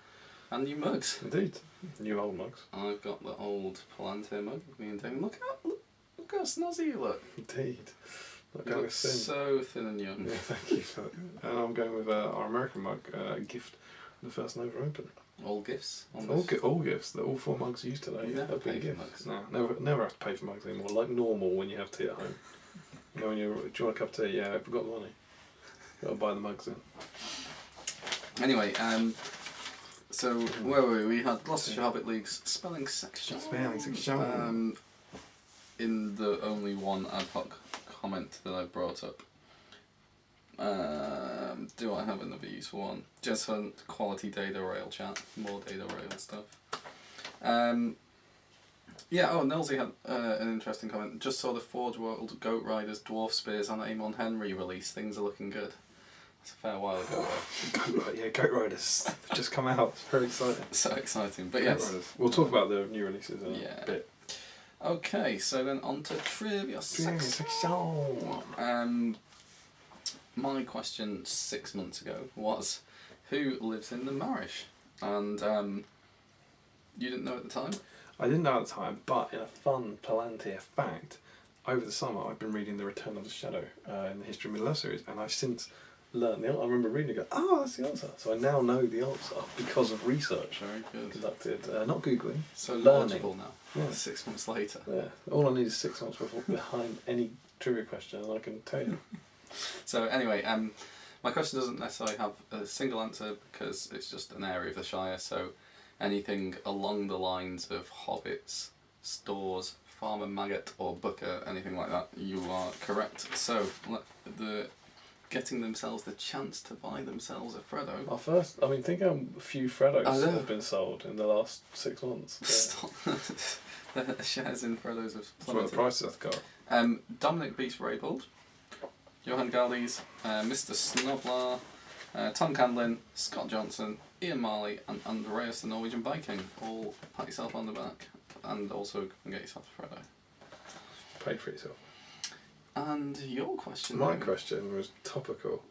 And new mugs. Indeed. New old mugs. I've got the old Palantir mug with me and Damian. Look how snazzy you look. Indeed. You look so thin and young. Yeah, thank you for that. And I'm going with our American mug gift. The first never open. All gifts? All gifts. All 4 mugs used today. You never pay for mugs. No, never have to pay for mugs anymore. Like normal when you have tea at home. You know, when do you want a cup of tea? Yeah, I've got the money. Got to buy the mugs then. Anyway, so where were we? We had Gloucestershire Hobbit League's spelling section. In the only one ad hoc comment that I brought up. Do I have another useful one? Just for quality data rail chat, more data rail stuff. Nelsey had an interesting comment. Just saw the Forge World Goat Riders Dwarf Spears and Amon Henry release. Things are looking good. That's a fair while ago. Goat Riders. They've just come out. It's very exciting. So exciting. But Goat Riders. We'll talk about the new releases in a bit. Okay, so then on to trivia section. My question 6 months ago was, who lives in the Marish? And you didn't know at the time? I didn't know at the time, but in a fun Palantir fact, over the summer I've been reading The Return of the Shadow in the History of Middle-earth series, and I've since learned the answer. I remember reading it and go, oh, that's the answer. So I now know the answer because of research conducted, not Googling. So knowledgeable now, 6 months later. Yeah, all I need is 6 months behind any trivia question and I can tell you. So anyway, my question doesn't necessarily have a single answer because it's just an area of the Shire, so anything along the lines of hobbits, stores, farmer maggot or booker, anything like that, you are correct. So, getting themselves the chance to buy themselves a Frodo. Think how few Frodos have been sold in the last 6 months. Yeah. The shares in Frodos have plummeted. That's what the prices have gone. Dominic Beast Raybould, Johan Galdies, Mr. Snoblar, Tom Candlin, Scott Johnson, Ian Marley and Andreas the Norwegian Viking. All pat yourself on the back and also get yourself a Frodo. Pay for yourself. And your question? My question was topical.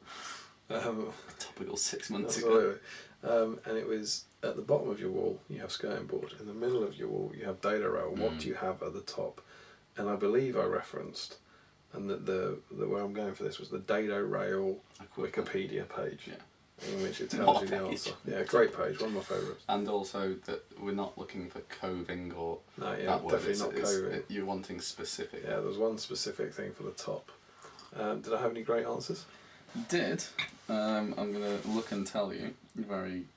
Topical 6 months ago. And it was, at the bottom of your wall you have skirting board, in the middle of your wall you have data rail. What do you have at the top? And I believe I referenced, and that the where I'm going for this was the data rail Wikipedia page. Yeah. In which it tells you the answer. Yeah, great page, one of my favourites. And also that we're not looking for coving or that word. Definitely not coving. You're wanting specific. Yeah, there's one specific thing for the top. Did I have any great answers? You did. I'm going to look and tell you very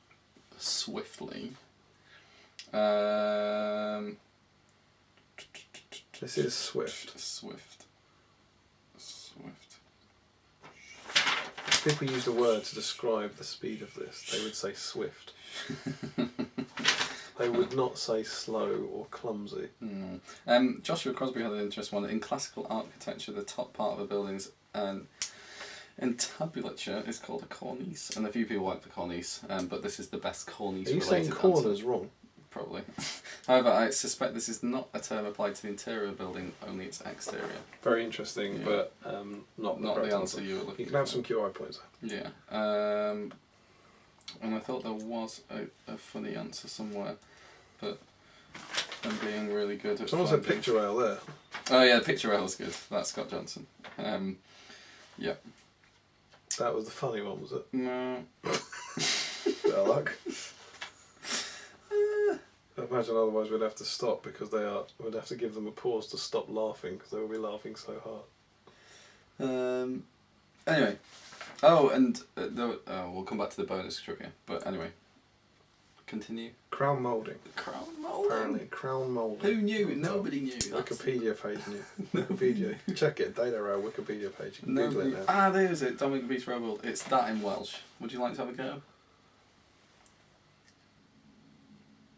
swiftly. This is Swift. Swift. people used a word to describe the speed of this, they would say swift. They would not say slow or clumsy. Joshua Crosby had an interesting one. In classical architecture, the top part of a building's entablature is called a cornice, and a few people like the cornice, but this is the best cornice related answer. Are you saying corners wrong? Probably. However, I suspect this is not a term applied to the interior of the building, only its exterior. Very interesting, but not the answer you were looking for. You can have some QI points. Yeah. And I thought there was a funny answer somewhere, but I'm being really good at Someone said picture rail there. Oh yeah, the picture rail is good. That's Scott Johnson. Yeah. That was the funny one, was it? No. Better luck. I imagine otherwise we'd have to stop because we'd have to give them a pause to stop laughing because they will be laughing so hard. Anyway. Oh, and we'll come back to the bonus trivia. But anyway, continue. Crown moulding. Crown moulding. Apparently, crown moulding. Who knew? Nobody knew. Wikipedia page knew. Wikipedia. Check it. Data Row Wikipedia page. You can Google it now. Ah, there's it. Dominic Beast Rebel. It's that in Welsh. Would you like to have a go?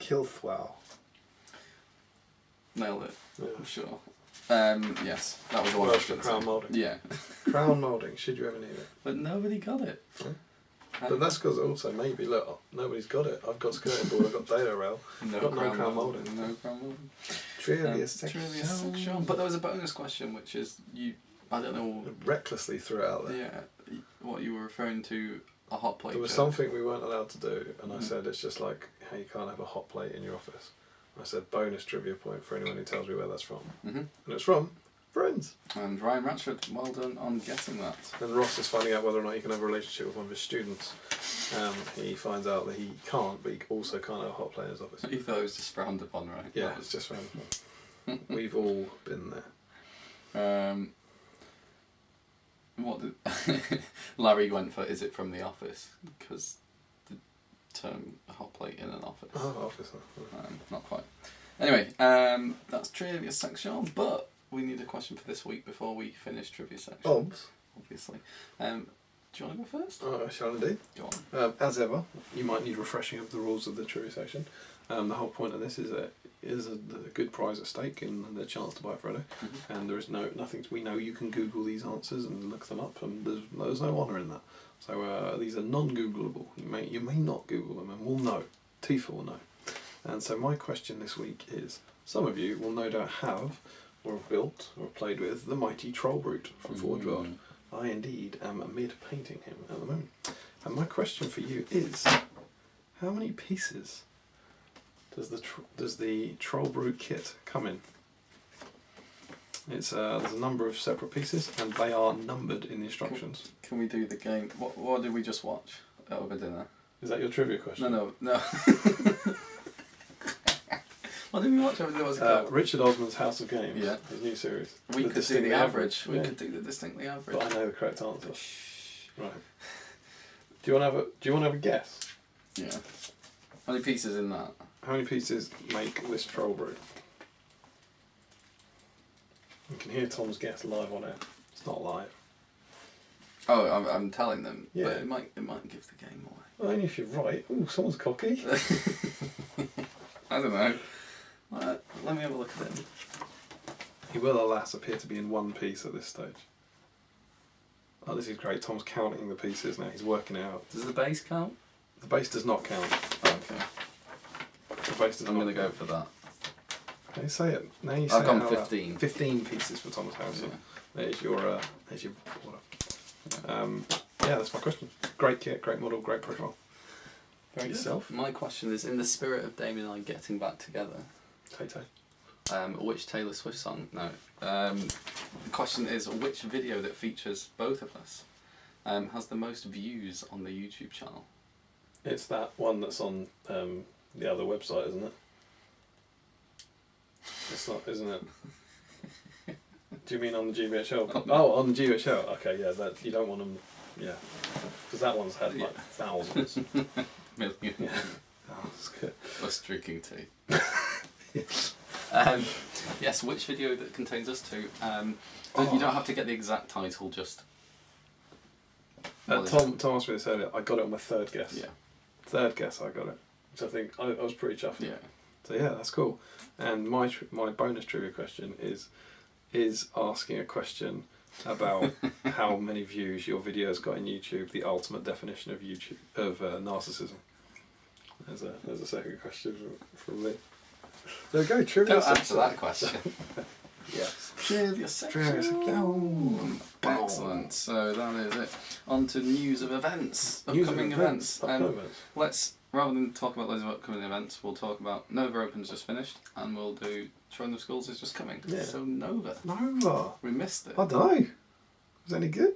Kilthwell. Nailed it. Yeah. I'm sure. Yes, that was the one. Welsh for crown moulding. Yeah. Crown moulding. Should you ever need it? But nobody got it. But that's because also maybe look, nobody's got it. I've got skirting board. I've got data rail. No crown moulding. No crown moulding. Trivia section. But there was a bonus question, which is I don't know. Recklessly threw it out there. Yeah. What you were referring to, a hot plate. There was something we weren't allowed to do, and I said it's just like how you can't have a hot plate in your office. I said bonus trivia point for anyone who tells me where that's from. And it's from Friends. And Ryan Ratchford, well done on getting that. And Ross is finding out whether or not he can have a relationship with one of his students. He finds out that he can't, but he also can't have a hot plate in his office. He thought it was just frowned upon, right? Yeah, it's just frowned upon. We've all been there. What did Larry went for? Is it from The Office? Because the term hot plate in an office. Oh, office. Not quite. Anyway, that's trivia section, but we need a question for this week before we finish trivia section. Obviously. Do you want to go first? I shall indeed. Go on. As ever, you might need refreshing of the rules of the trivia section. The whole point of this is a good prize at stake and the chance to buy it Friday. And there is nothing. We know you can Google these answers and look them up, and there's no honour in that. So these are non-Googleable. You may not Google them, and we'll know. Tifa will know. And so my question this week is: some of you will no doubt have, or have built, or played with the mighty Troll Brute from Forge World. I indeed am amid painting him at the moment. And my question for you is: how many pieces does the Troll Brute kit come in? It's there's a number of separate pieces, and they are numbered in the instructions. Can we do the game? What did we just watch over dinner? Is that your trivia question? No. What did we watch over dinner? Richard Osman's House of Games. Yeah. His new series. We could do the average. We could do the distinctly average. But I know the correct answer. Right. Do you want to have a guess? Yeah. How many pieces in that? How many pieces make this Troll Brute? You can hear Tom's guess live on air. It's not live. Oh, I'm telling them. Yeah. But it might give the game away. Well, only if you're right. Oh, someone's cocky. I don't know. Let me have a look at it. He will, alas, appear to be in one piece at this stage. Oh, this is great. Tom's counting the pieces now. He's working it out. Does the base count? The base does not count. Okay. The base does I'm not going to go count. for that. Now you say it. Now you say I've gone it 15. 15 pieces for Tom's house. Yeah. There's your order. Yeah, that's my question. Great kit, great model, great profile. Very yourself. Good. My question is, in the spirit of Damian and I getting back together, which Taylor Swift song? No. The question is, which video that features both of us has the most views on the YouTube channel? It's that one that's on the other website, isn't it? It's not, isn't it? Do you mean on the GBHL? Oh, on the GBHL. Okay, yeah. That you don't want them. Yeah, because that one's had like thousands. Million. Yeah. Oh, that's good. Us drinking tea. Yes. Yes. Which video that contains us two? You don't have to get the exact title. Just Tom asked me this earlier. I got it on my third guess. Yeah. Third guess I got it. Which I think I was pretty chuffed. Yeah. So yeah, that's cool. And my bonus trivia question is asking a question about how many views your video's got in YouTube, the ultimate definition of narcissism. There's a second question from me. There we go, trivia. Don't answer that question. Yes. Trivia section. Excellent. So that is it. On to news of events. Upcoming events. Let's, rather than talk about loads of upcoming events, we'll talk about Nova Open's just finished, and we'll do Throne of Skulls is just coming. Yeah. So Nova. We missed it. I don't know. Was it any good?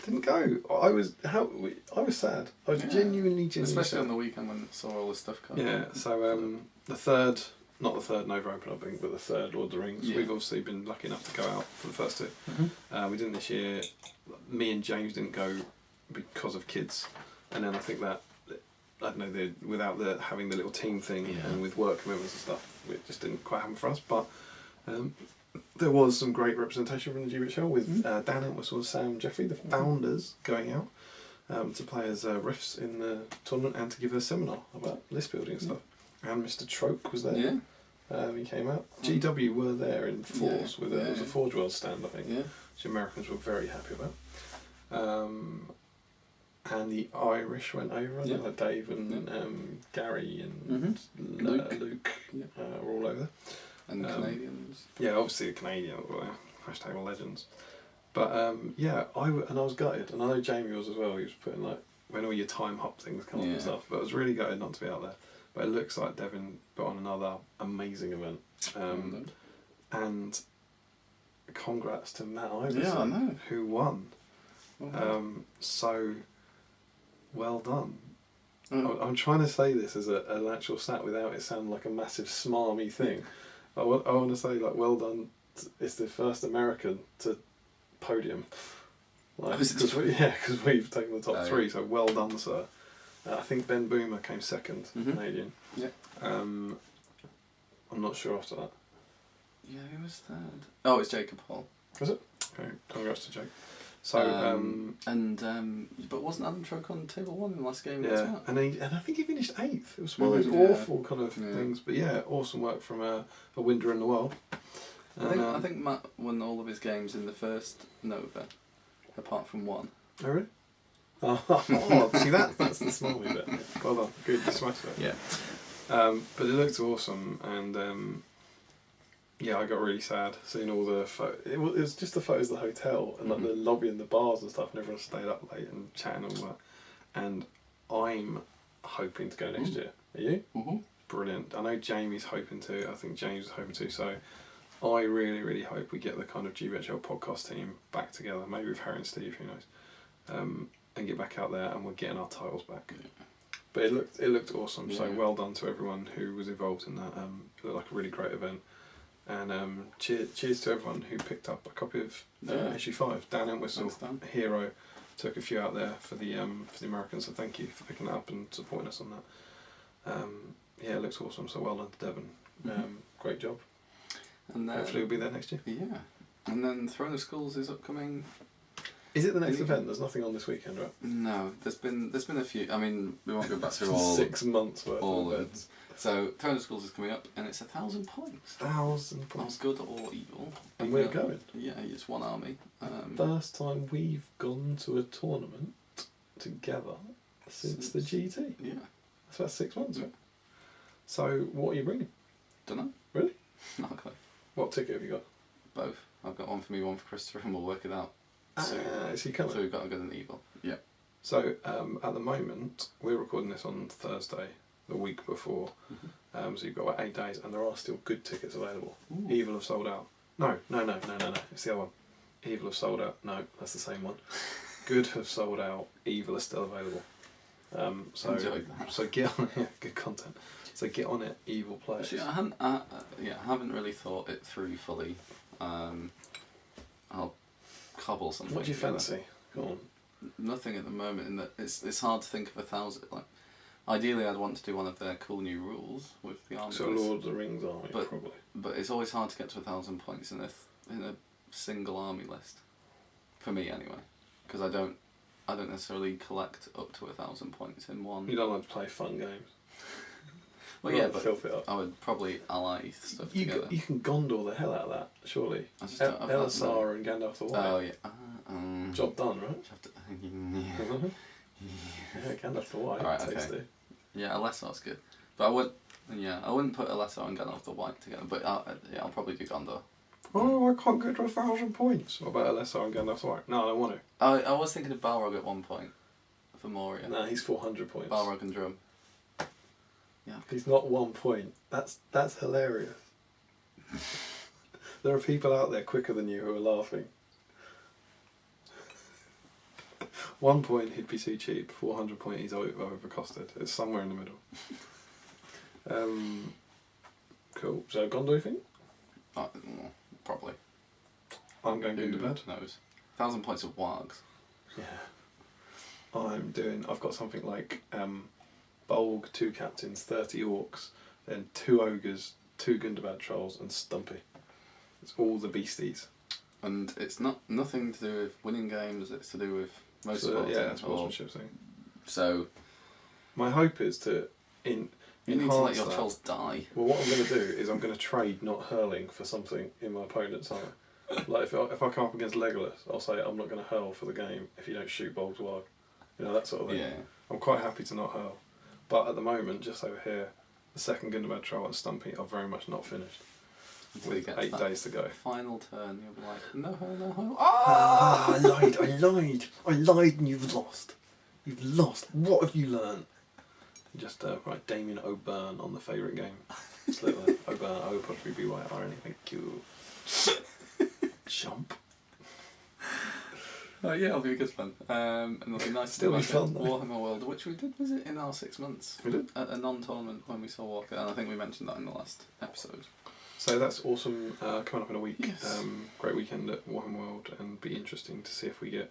Didn't go. I was sad. I was genuinely especially sad. on the weekend when I saw all this stuff come. Yeah. So the third. Not the third Nova Open, I think, but the third Lord of the Rings. Yeah. We've obviously been lucky enough to go out for the first two. We didn't this year. Me and James didn't go because of kids, and then I think that I don't know without having the little team thing and with work commitments and stuff, it just didn't quite happen for us. But there was some great representation from the GBHL with Damian, Sam, Jeffrey, the founders, going out to play as refs in the tournament and to give a seminar about list building and stuff. And Mr. Troke was there. Yeah. He came out. GW were there in force with it. There was a Forge World stand, I think, which the Americans were very happy about. And the Irish went over. I think like Dave and Gary and Luke were all over. And the Canadians. Yeah, obviously the Canadians were there. #legends. But I was gutted, and I know Jamie was as well. He was putting like when all your time hop things come up and stuff. But I was really gutted not to be out there. But it looks like Devin put on another amazing event. And congrats to Matt Iverson, who won. So well done. I'm trying to say this as an actual stat without it sounding like a massive smarmy thing. I want to say, like, well done. It's the first American to podium. Because we've taken the top three, so well done, sir. I think Ben Boomer came second, Canadian. Yeah. I'm not sure after that. Yeah, who was third? Oh, it's Jacob Hall. Was it? Okay, congrats to Jake. So but wasn't Adam Troke on table one in the last game? Yeah, and I think he finished 8th. It was one of those awful kind of things, but yeah, awesome work from a winner in the world. I think Matt won all of his games in the first Nova, apart from one. Oh really? See that's the small bit. Well done, good, you smashed it. Yeah. But it looked awesome, and I got really sad seeing all the it was just the photos of the hotel and like the lobby and the bars and stuff, and everyone stayed up late and chatting and all that. And I'm hoping to go next year. Are you? Brilliant. I know Jamie's hoping to. I think James is hoping to. So I really, really hope we get the kind of GBHL podcast team back together. Maybe with Harry and Steve, who knows? And get back out there, and we're getting our titles back. Yeah. But it looked awesome. Yeah. So well done to everyone who was involved in that. It looked like a really great event. And cheers to everyone who picked up a copy of issue 5. Dan Entwistle, hero, took a few out there for the Americans. So thank you for picking that up and supporting us on that. It looks awesome. So well done to Devon. Great job. And hopefully we'll be there next year. Yeah. And then Throne of Skulls is upcoming. Is it the next event? There's nothing on this weekend, right? No, there's been a few. I mean, we won't go back through all 6 months worth of events. So Throne of Skulls is coming up, and it's 1,000 points. 1,000 points. Good or evil. And we're going. Yeah, it's one army. First time we've gone to a tournament together since the GT. Yeah. That's about 6 months, right? So what are you bringing? Dunno. Really? Not a clue. What ticket have you got? Both. I've got one for me, one for Christopher, and we'll work it out. Is he coming? So we've got a good and evil. Yeah. So at the moment, we're recording this on Thursday, the week before. So you've got about 8 days, and there are still good tickets available. Ooh. Evil have sold out. No. It's the other one. Evil have sold out. No, that's the same one. Good have sold out. Evil are still available. So get on it. Good content. So get on it, Evil players. Actually, I haven't really thought it through fully. I'll cobble something. What do you fancy? Go on. Nothing at the moment. In that it's hard to think of 1,000. Like, ideally, I'd want to do one of their cool new rules with the army. So Lord of the Rings army, probably. But it's always hard to get to 1,000 points in a single army list. For me, anyway, because I don't I don't necessarily collect up to 1,000 points in one. You don't like to play fun games. Well, yeah, but filth it up. I would probably ally stuff together. You can Gondor the hell out of that, surely. I just don't have that Elisar and Gandalf the White. Oh yeah. Job done, right? Yeah. Yeah, Gandalf the White. Alright, tasty. okay. Yeah, Elisar's good, but I wouldn't put Elisar and Gandalf the White together. But I'll probably do Gondor. Oh, I can't get to 1,000 points. What about Elisar and Gandalf the White? No, I don't want to. I was thinking of Balrog at one point for Moria. Nah, he's 400 points. Balrog and Drum. Yeah. He's not 1 point. That's hilarious. There are people out there quicker than you who are laughing. 1 point, he'd be too cheap. 400 point, he's overcosted. It's somewhere in the middle. Cool. So, Gondor, you think? Probably. I'm going into bed. Knows? 1,000 points of Wargs. Yeah. I've got something like Bolg, 2 captains, 30 orcs, then 2 ogres, 2 Gundabad trolls, and Stumpy. It's all the beasties. And it's nothing to do with winning games, it's to do with sportsmanship thing. So my hope is to you need to let your trolls die. Well, what I'm going to do is I'm going to trade not hurling for something in my opponent's army. Like if I come up against Legolas, I'll say I'm not going to hurl for the game if you don't shoot Bolg's Warg. You know, that sort of thing. Yeah. I'm quite happy to not hurl. But at the moment, just over here, the second Gundabad troll and Stumpy are very much not finished. Until with 8 days to go. Final turn, you'll be like, no hurl, no hurl. Ah! I lied and you've lost. You've lost. What have you learned? Just write Damian O'Byrne on the favourite game. Just little O'Byrne, O''BYRN, thank you. Jump. Oh yeah, it'll be good fun. And it'll be nice Still to be do fun, Warhammer World, which we did, was it in our 6 months? We did. At a non-tournament when we saw Walker, and I think we mentioned that in the last episode. So that's awesome, coming up in a week. Yes. Great weekend at Warhammer World, and be interesting to see if we get...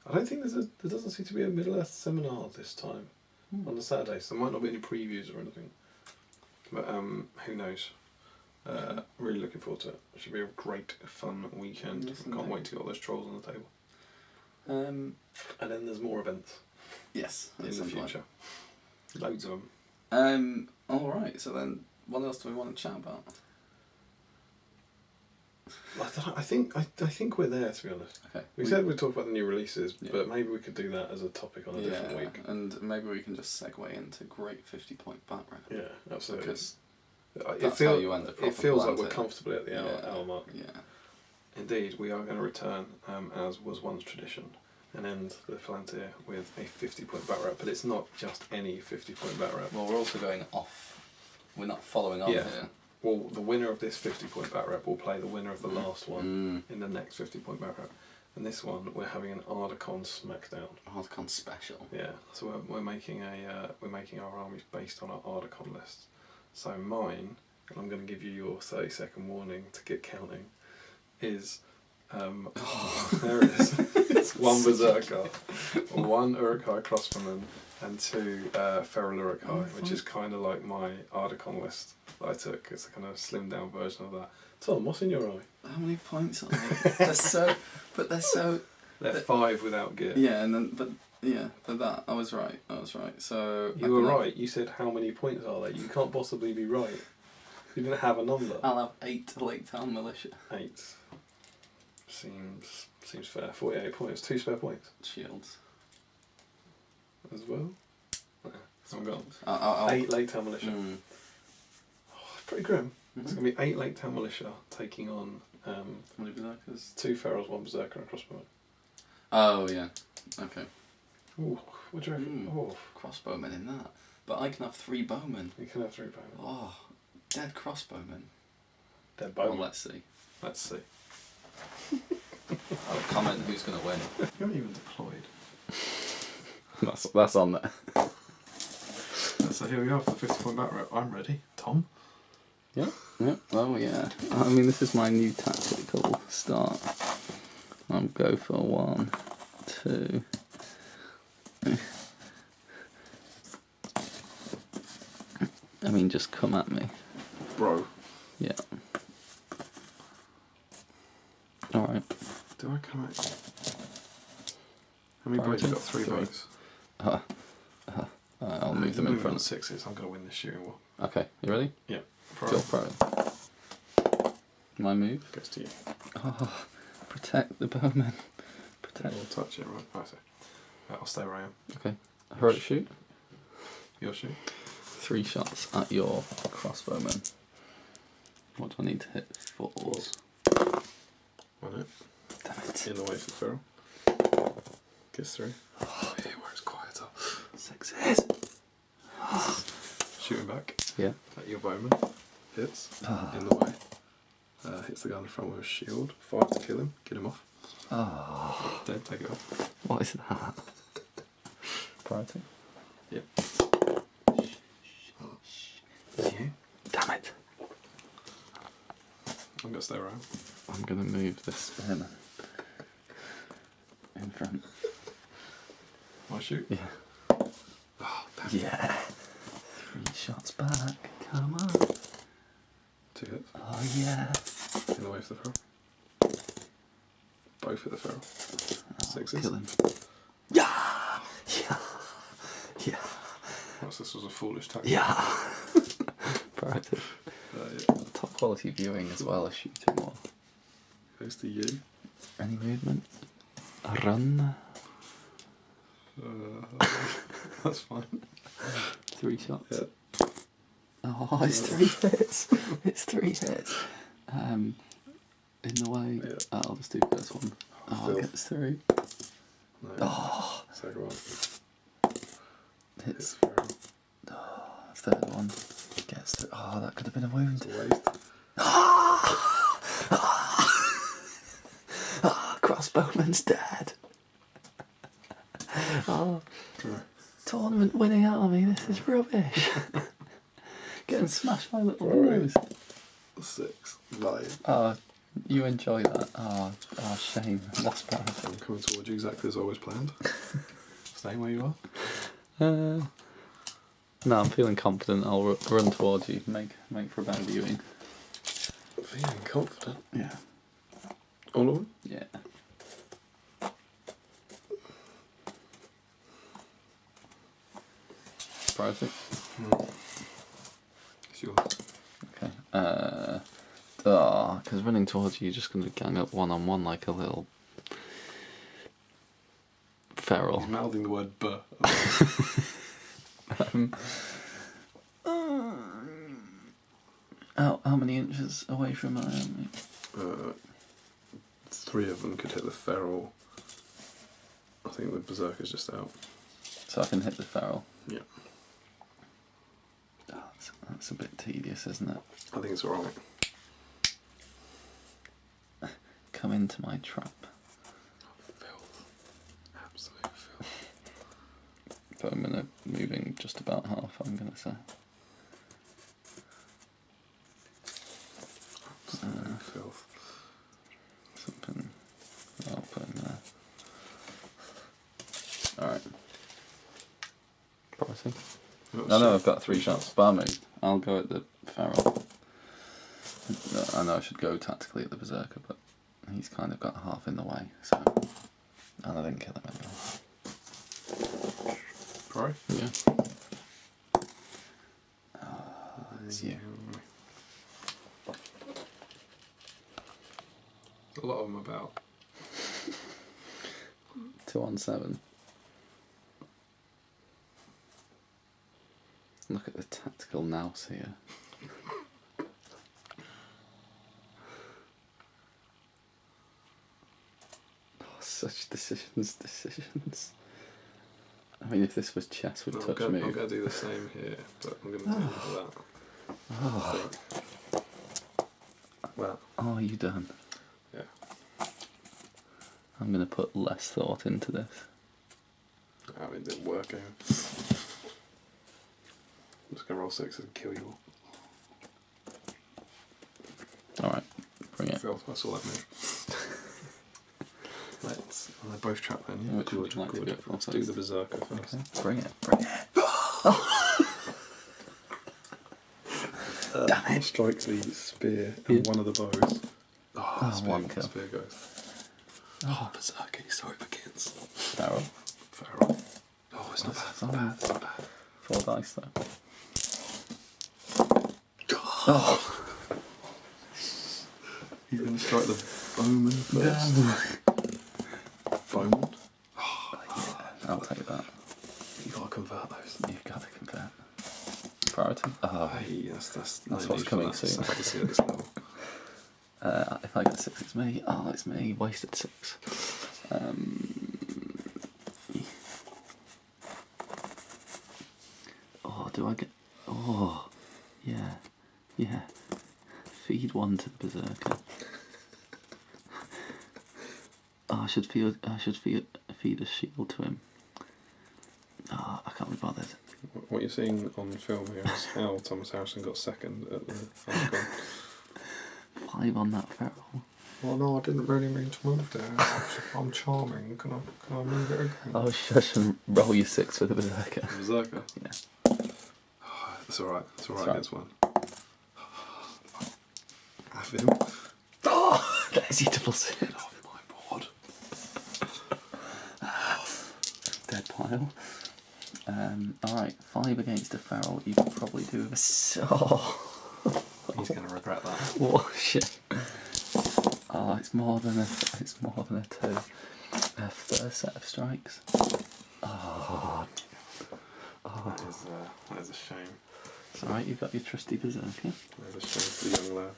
I don't think there doesn't seem to be a Middle-earth seminar this time on the Saturday, so there might not be any previews or anything. But who knows? Really looking forward to it. It should be a great, fun weekend. Yes, Can't wait to get all those trolls on the table. Um, And then there's more events yes, in the future. Loads of them. Alright, so then what else do we want to chat about? I think we're there, to be honest. Okay. We said we'd talk about the new releases, Yeah. but maybe we could do that as a topic on a different week. And maybe we can just segue into great 50-point bat rep. Yeah, absolutely. Because how you end the it feels like Palantir. we're comfortably at the hour mark. Yeah. Indeed, we are going to return, as was once tradition, and end the Palantir with a 50-point bat rep. But it's not just any 50-point bat rep. Well, we're also going off. We're not following on Yeah. here. Well, the winner of this 50-point bat rep will play the winner of the last one in the next 50-point bat rep. And this one, we're having an Ardacon Smackdown. Ardacon special. Yeah, so we're making our armies based on our Ardacon lists. So mine, and I'm going to give you your 30-second warning to get counting, is there it is. It's 1 Berserker, 1 Uruk-hai Crossbowman, and 2 Feral Uruk-hai, which is kind of like my Ardacon list that I took. It's a kind of slimmed down version of that. Tom, what's in your eye? How many points are they? They're so... They're 5 without gear. Yeah, but that, I was right. So... You were right. You said how many points are there? You can't possibly be right. You didn't have a number. I'll have 8 Lake Town Militia. 8. Seems fair. 48 points. 2 spare points. Shields. As well. Yeah, I've got I'll 8 Lake Town Militia. Oh, it's pretty grim. Mm-hmm. It's going to be 8 Lake Town Militia taking on How many Berserkers? 2 Ferals, 1 Berserker and a Crossbowman. Oh, yeah. Okay. Ooh, what do you reckon? Oh. Crossbowmen in that. But I can have 3 bowmen. You can have 3 bowmen. Oh, dead crossbowmen. Dead bowmen. Well, let's see. Let's see. I'll comment who's going to win. You haven't even deployed. That's on there. So here we are for the 50-point bat rep. I'm ready. Tom? Yep. Oh, yeah. I mean, this is my new tactical start. I'll go for 1, 2... I mean, just come at me. Bro. Yeah. Alright. Do I come at you? How many bows? You've got 3 bows. I'll move them in front. 6s. I'm going to win this shooting war. Okay, you ready? Yeah. Go pro. My move goes to you. Oh, protect the bowman. Protect. I'll touch it, right? I see. I'll stay where I am. Okay. Heroic shoot. Your shoot. 3 shots at your crossbowman. What do I need to hit? 4s. 1 hit. Damn it. In the way for the feral. Gets 3. Oh, here where it's quieter. 6s. Shooting back. Yeah. At your bowman. Hits. In the way. Hits the guy in the front with a shield. 5 to kill him. Get him off. Oh. Dead. Take it off. What is that? Priority? Yep. You? Damn it. I'm going to stay around. I'm going to move this spearman in front. I shoot? Yeah. Oh, damn. Yeah. 3 shots back. Come on. 2 hits. Oh, yeah. In the way for the feral. Both hit the feral. 6s. Kill him. Yeah! Yeah! Yeah! What's this was a foolish tactic. Yeah! Priority. Yeah. Top quality viewing as well as shooting more. Goes to you. Any movement? A run? That's fine. 3 shots. Yeah. Oh, it's 3 hits. It's 3 hits. In the way. Yeah. I'll just do first one. Oh, it gets 3. No. Oh, Second one. hits. Feral. Oh, third one. Gets 3. Oh, that could have been a wound. It's a waste. Crossbowman's dead. Oh, tournament winning army, this is rubbish. Getting smashed by little boys. 6. 9. Oh, you enjoy that. Oh, shame. Lost priority. I'm coming towards you exactly as always planned. Staying where you are. No, I'm feeling confident. I'll run towards you. Make for a better viewing. Feeling confident. Yeah. All of them? Yeah. Priority. It's yours. Okay. Because running towards you, you're just going to gang up one-on-one like a little feral. He's mouthing the word "buh." How many inches away from I am? 3 of them could hit the feral. I think the berserker's just out. So I can hit the feral. Yeah. Oh, that's a bit tedious, isn't it? I think it's alright. Come into my trap. Filth. Absolute filth. Bowmen are moving just about half, I'm going to say. Absolute filth. Something I'll put in there. Alright. Priority. No, I've got 3 shots. Bar move. I'll go at the feral. I know I should go tactically at the berserker, but he's kind of got half in the way, so. And I didn't kill him anyway. Right? Yeah. It's you. A lot of them about. 2 on 7. Look at the tactical nous here. Oh, such decisions. I mean, if this was chess, we'd touch move. I'm going to do the same here, but I'm going to do that. Oh. Well. Oh, you done? Yeah. I'm going to put less thought into this. I mean, it didn't work out. I'm just going to roll 6 and kill you all. Alright, bring it. Filth, I saw that move. Let's. They're both trapped then, yeah? Which would you like to go for? Let's do the berserker first. Okay. Bring it. Damn it! Strikes the spear and one of the bows. Oh, one kill. Spear goes. Oh, berserker, so it begins. Barrel. 5. 4 dice though. Oh! He's going to strike the bowman first. Bowman? Oh, yeah, I'll take that. You've got to convert those. You've got to convert. Priority? Oh, hey, that's what's coming soon. Sad to see at this level. If I get 6, it's me. Oh, it's me. Wasted 6. Oh, do I get... Oh, yeah. Yeah. Feed 1 to the berserker. Oh, I should feed a shield to him. Oh, I can't be bothered. What you're seeing on film here is how Thomas Harrison got second at the Oscar. 5 on that feral. Well, no, I didn't really mean to move there. I'm charming. Can I move it again? Oh, shush and roll your 6 for the berserker. Berserker? Yeah. It's alright. It's alright Right. against 1. Have him. Oh, there's your double 6. Get off my board. Dead pile. Alright, 5 against a feral. You could probably do with a... Oh. He's going to regret that. Oh shit! Oh, it's more than a 2. First set of strikes. Oh. That is a shame. It's alright. You've got your trusty berserker. That is a shame for the young lad.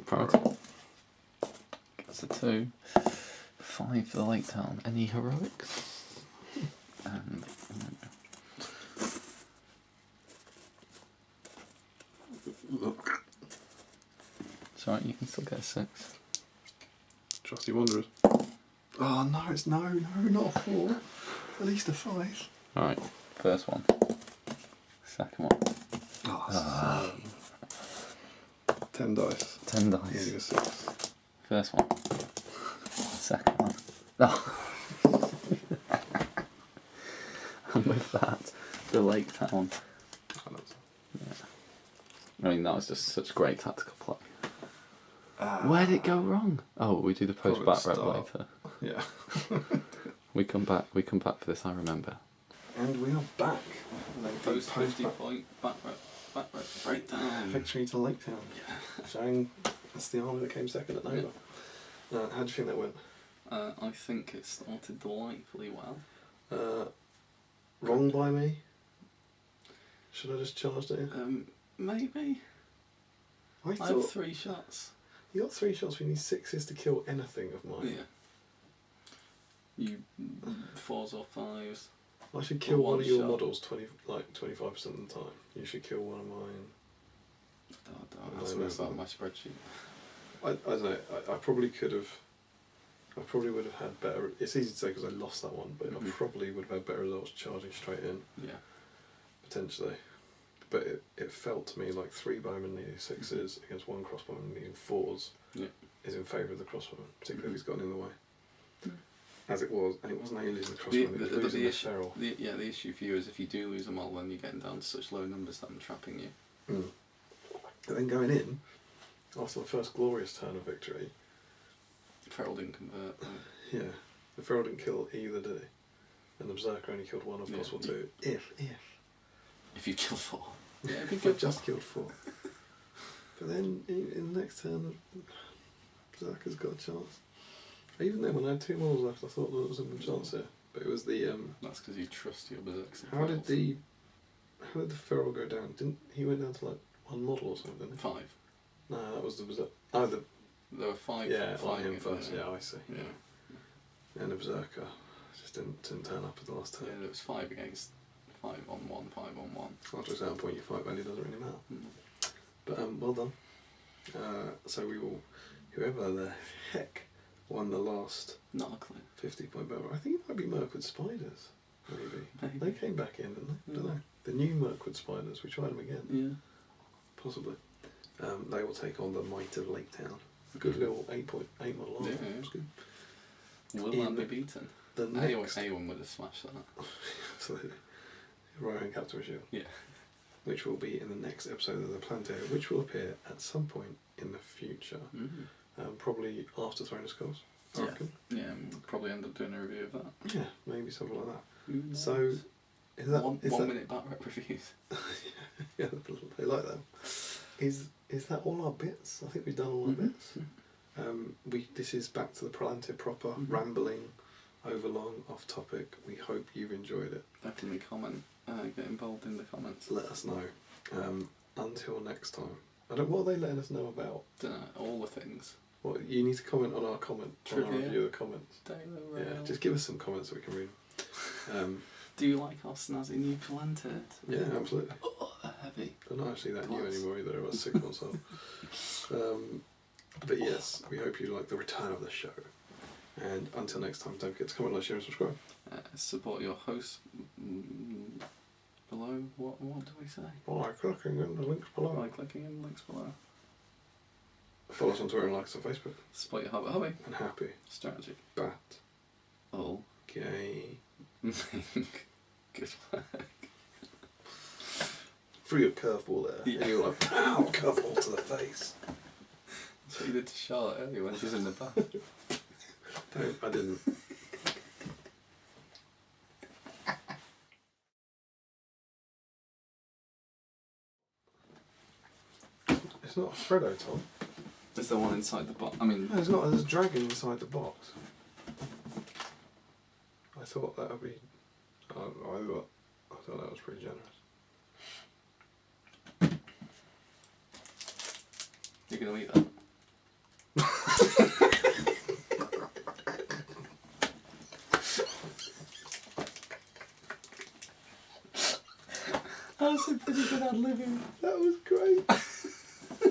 Priority. That's a 2. 5 for the Lake Town. Any heroics? And Look. it's alright. You can still get a 6. Trusty Wanderers. Oh no, it's no, not a 4. At least a 5. Alright. First one. Second one. Oh, 10 dice. 10 Nearly a dice. 6. First one. Second one. Oh. And with that, the Lake Town. Yeah. I mean, that was just such great tactical play. Where did it go wrong? Oh, we do the post back rep later. Yeah. We come back for this, I remember. And we are back. Post 50 point back rep breakdown. Victory to Lake Town. Yeah. Showing that's the army that came second at Nova. Yeah. How do you think that went? I think it started delightfully well. Wrong by me? Should I just charge it in? Maybe. I have 3 shots. You got 3 shots, we need 6s to kill anything of mine. Yeah. You 4s or 5s. I should kill one of your shot. models 25% of the time. You should kill one of mine. Don't ask me about my spreadsheet. I don't know, I probably could have... I probably would have had better... It's easy to say because I lost that one, but I probably would have had better results charging straight in. Yeah. Potentially. But it felt to me like 3 bowmen needing 6s against 1 crossbowman needing 4s is in favour of the crossbowman, particularly if he's gotten in the way. As it was, and it wasn't how you losing the crossbowman, it was losing the feral. The issue for you is if you do lose a model, then you're getting down to such low numbers that I'm trapping you. But then going in, after the first glorious turn of victory... Feral didn't convert. Yeah, the feral didn't kill either, did he? And the berserker only killed 1 of possible 2. If you kill 4. Yeah, if I just killed 4. But then in the next turn, berserker's got a chance. Even then, when I had 2 models left, I thought there was a good chance here. But it was the... That's because you trust your berserkers. How did the feral go down? Didn't he went down to like 1 model or something? Didn't he? 5. No, that was the berserker. Oh, there were 5. Yeah, on him first. Yeah, I see. Yeah. And the berserker just didn't turn up at the last turn. Yeah, there was 5 against 5 on 1, 5 on 1. After a certain point, your fight value doesn't really matter. But well done. So we will, whoever the heck won the last Not a clue. 50-point battle. I think it might be Mirkwood Spiders, maybe. Maybe. They came back in, didn't they? I don't know. The new Mirkwood Spiders, we tried them again. Yeah. Possibly. They will take on the Might of Lake Town. Good little 8.8 model army. Yeah. It's good. Will that be beaten? The next... Anyone would have smashed that. Absolutely. Rowan Captain Shield. Yeah. Which will be in the next episode of the Palantir, which will appear at some point in the future. Probably after Throne of Skulls, I reckon. Yeah, we'll probably end up doing a review of that. Yeah, maybe something like that. Who knows? So, Is that one minute back rep reviews? Yeah, they like that. Is that all our bits? I think we've done all our bits. This is back to the Palantir proper, rambling, overlong, off topic. We hope you've enjoyed it. Definitely comment. Get involved in the comments. Let us know. Until next time. What are they letting us know about? All the things. Well, you need to comment on our comment. On our review of comments. Yeah, just give us some comments so we can read them. Do you like our snazzy new Palantir? Yeah, absolutely. Oh, they're heavy. They're not actually that new anymore either. About 6 months old. But yes, we hope you like the return of the show. And until next time, don't forget to comment, like, share, and subscribe. Support your hosts below. What do we say? By clicking in the links below. By clicking in the links below. Follow us on Twitter and like us on Facebook. Support your hobby. And happy. Strategy. Bat. All. Gay. Good work. Threw a curveball there. Yeah. And you were like, pow, curveball to the face. That's what you did to Charlotte earlier when she was in the bath. I didn't. It's not a Freddo, Tom. It's the one inside the box. I mean... No, it's not. There's a dragon inside the box. I thought that would be... I thought that was pretty generous. You're going to eat that? That was a pretty good ad-libbing. That was great.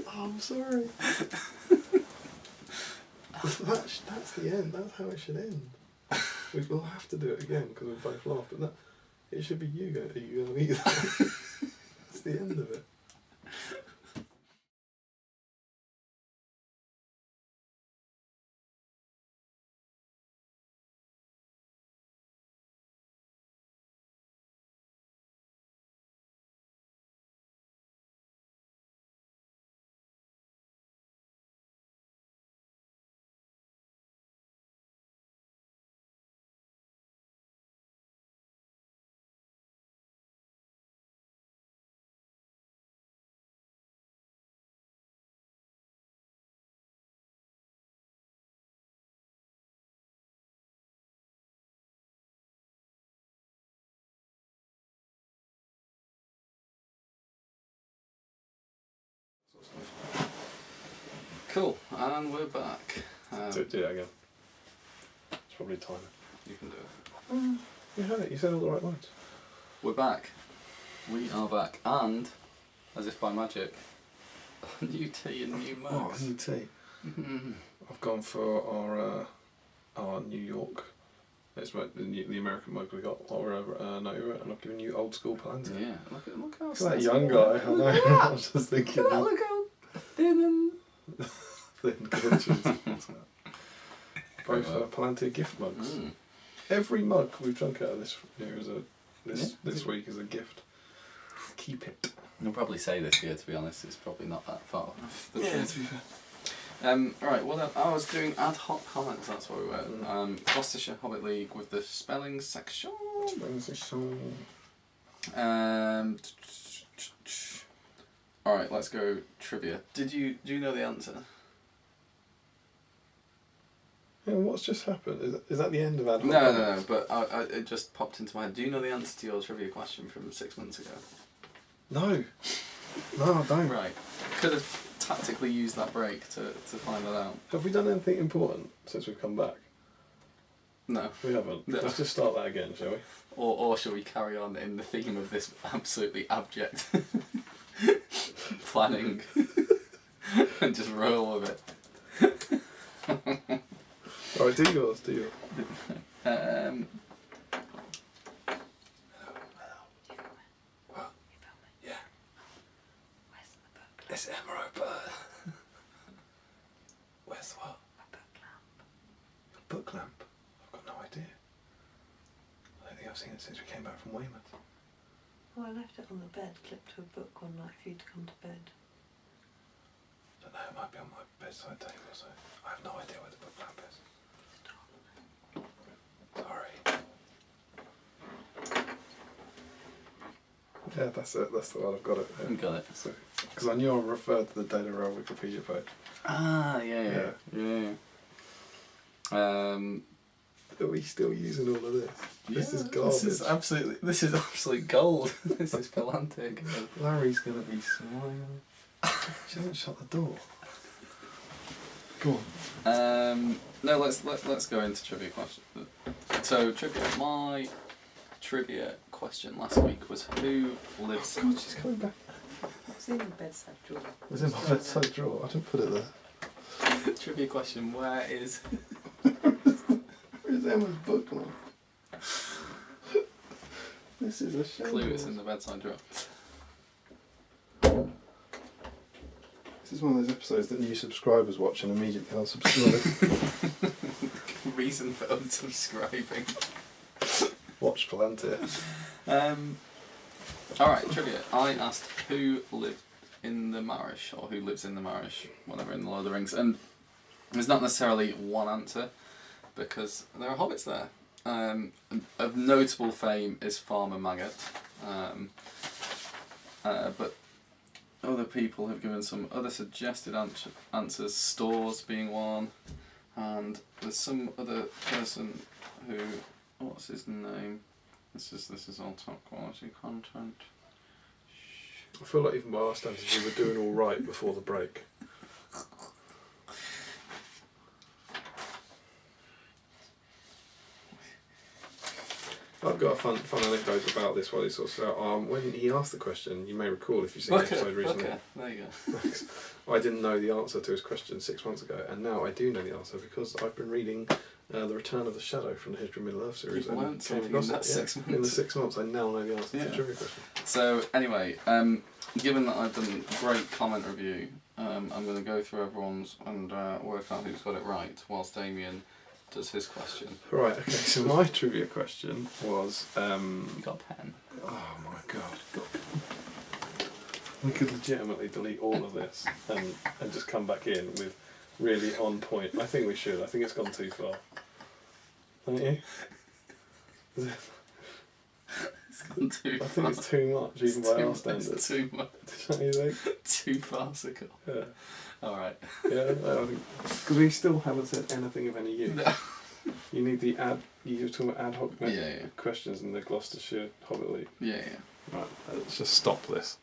Oh, I'm sorry. That's the end. That's how it should end. We'll have to do it again because we both laughed. But it should be you going. Are you going to eat that? That's the end of it. Cool, and we're back. Do that again. It's probably time. You can do it. You had it, you said all the right words. We're back. We are back. And, as if by magic, new tea and new mugs. Oh, new tea. I've gone for our New York. It's the American mug we got while we were over at Nova, and I've given you old school Palantir. Yeah, look how Look at that young guy. I know. I was just thinking. Look how thin and... thin crunches. Both Palantir gift mugs. Every mug we've drunk out of this year this week is a gift. Keep it. You'll probably say this year, to be honest. It's probably not that far off. Yeah, to be fair. Right, well, I was doing ad hoc comments, that's where we were. Gloucestershire Hobbit League with the spelling section. Alright, let's go trivia. Do you know the answer? Yeah, what's just happened? Is that the end of ad hoc? No, but it just popped into my head. Do you know the answer to your trivia question from 6 months ago? No, I don't. Right. Could have tactically used that break to find that out. Have we done anything important since we've come back? No. We haven't. No. Let's just start that again, shall we? Or shall we carry on in the theme of this absolutely abject planning and just roll with it? Alright, do yours. It's Emerald Bird. Where's what? A book lamp. A book lamp? I've got no idea. I don't think I've seen it since we came back from Weymouth. Well, I left it on the bed, clipped to a book one night for you to come to bed. I don't know, it might be on my bedside table, so I have no idea where the book lamp is. Sorry. Yeah, that's it. That's the one. I've got it. Yeah. Got it. Because I knew I referred to the Data Rail Wikipedia page. Ah, yeah. Are we still using all of this? This is garbage. This is absolute gold. This is Palantir. Larry's gonna be smiling. She hasn't shut the door. Go on. No, let's go into trivia question. So trivia. My trivia question last week was who lives. God, she's coming back. It's in the bedside drawer. It's in my bedside drawer. I didn't put it there. Trivia question: where is Where's Emma's bookmark? This is a shame. Clue? It's in the bedside drawer. This is one of those episodes that new subscribers watch and immediately unsubscribe. Reason for unsubscribing. Watch Palantir. Alright, trivia. I asked who lived in the Marish, or who lives in the Marish, whatever, in the Lord of the Rings, and there's not necessarily one answer, because there are hobbits there. Of notable fame is Farmer Maggot, but other people have given some other suggested answers, Stores being one, and there's some other person who, what's his name? This is all top quality content. I feel like even by our standards we were doing all right before the break. I've got a fun anecdote about this while he sorts it out. When he asked the question, you may recall if you've seen the episode recently. Okay, there you go. I didn't know the answer to his question 6 months ago, and now I do know the answer because I've been reading The Return of the Shadow from the History of Middle-earth series. You've learnt something in that 6 months. In the 6 months, I now know the answer to the trivia question. So anyway, given that I've done a great comment review, I'm going to go through everyone's and work out who's got it right, whilst Damian does his question. Right, okay, so my trivia question was... You got a pen? Oh my god. We could legitimately delete all of this and just come back in with really on point. I think we should. I think it's gone too far. Don't you? It's gone too far. I think it's too much, even by our standards. It's too much. Don't you think? Too farcical. Yeah. Alright. Yeah, I think... Because we still haven't said anything of any use. No. You need the you were talking about ad hoc Yeah. questions in the Gloucestershire Hobbit League. Yeah. Right, let's just stop this.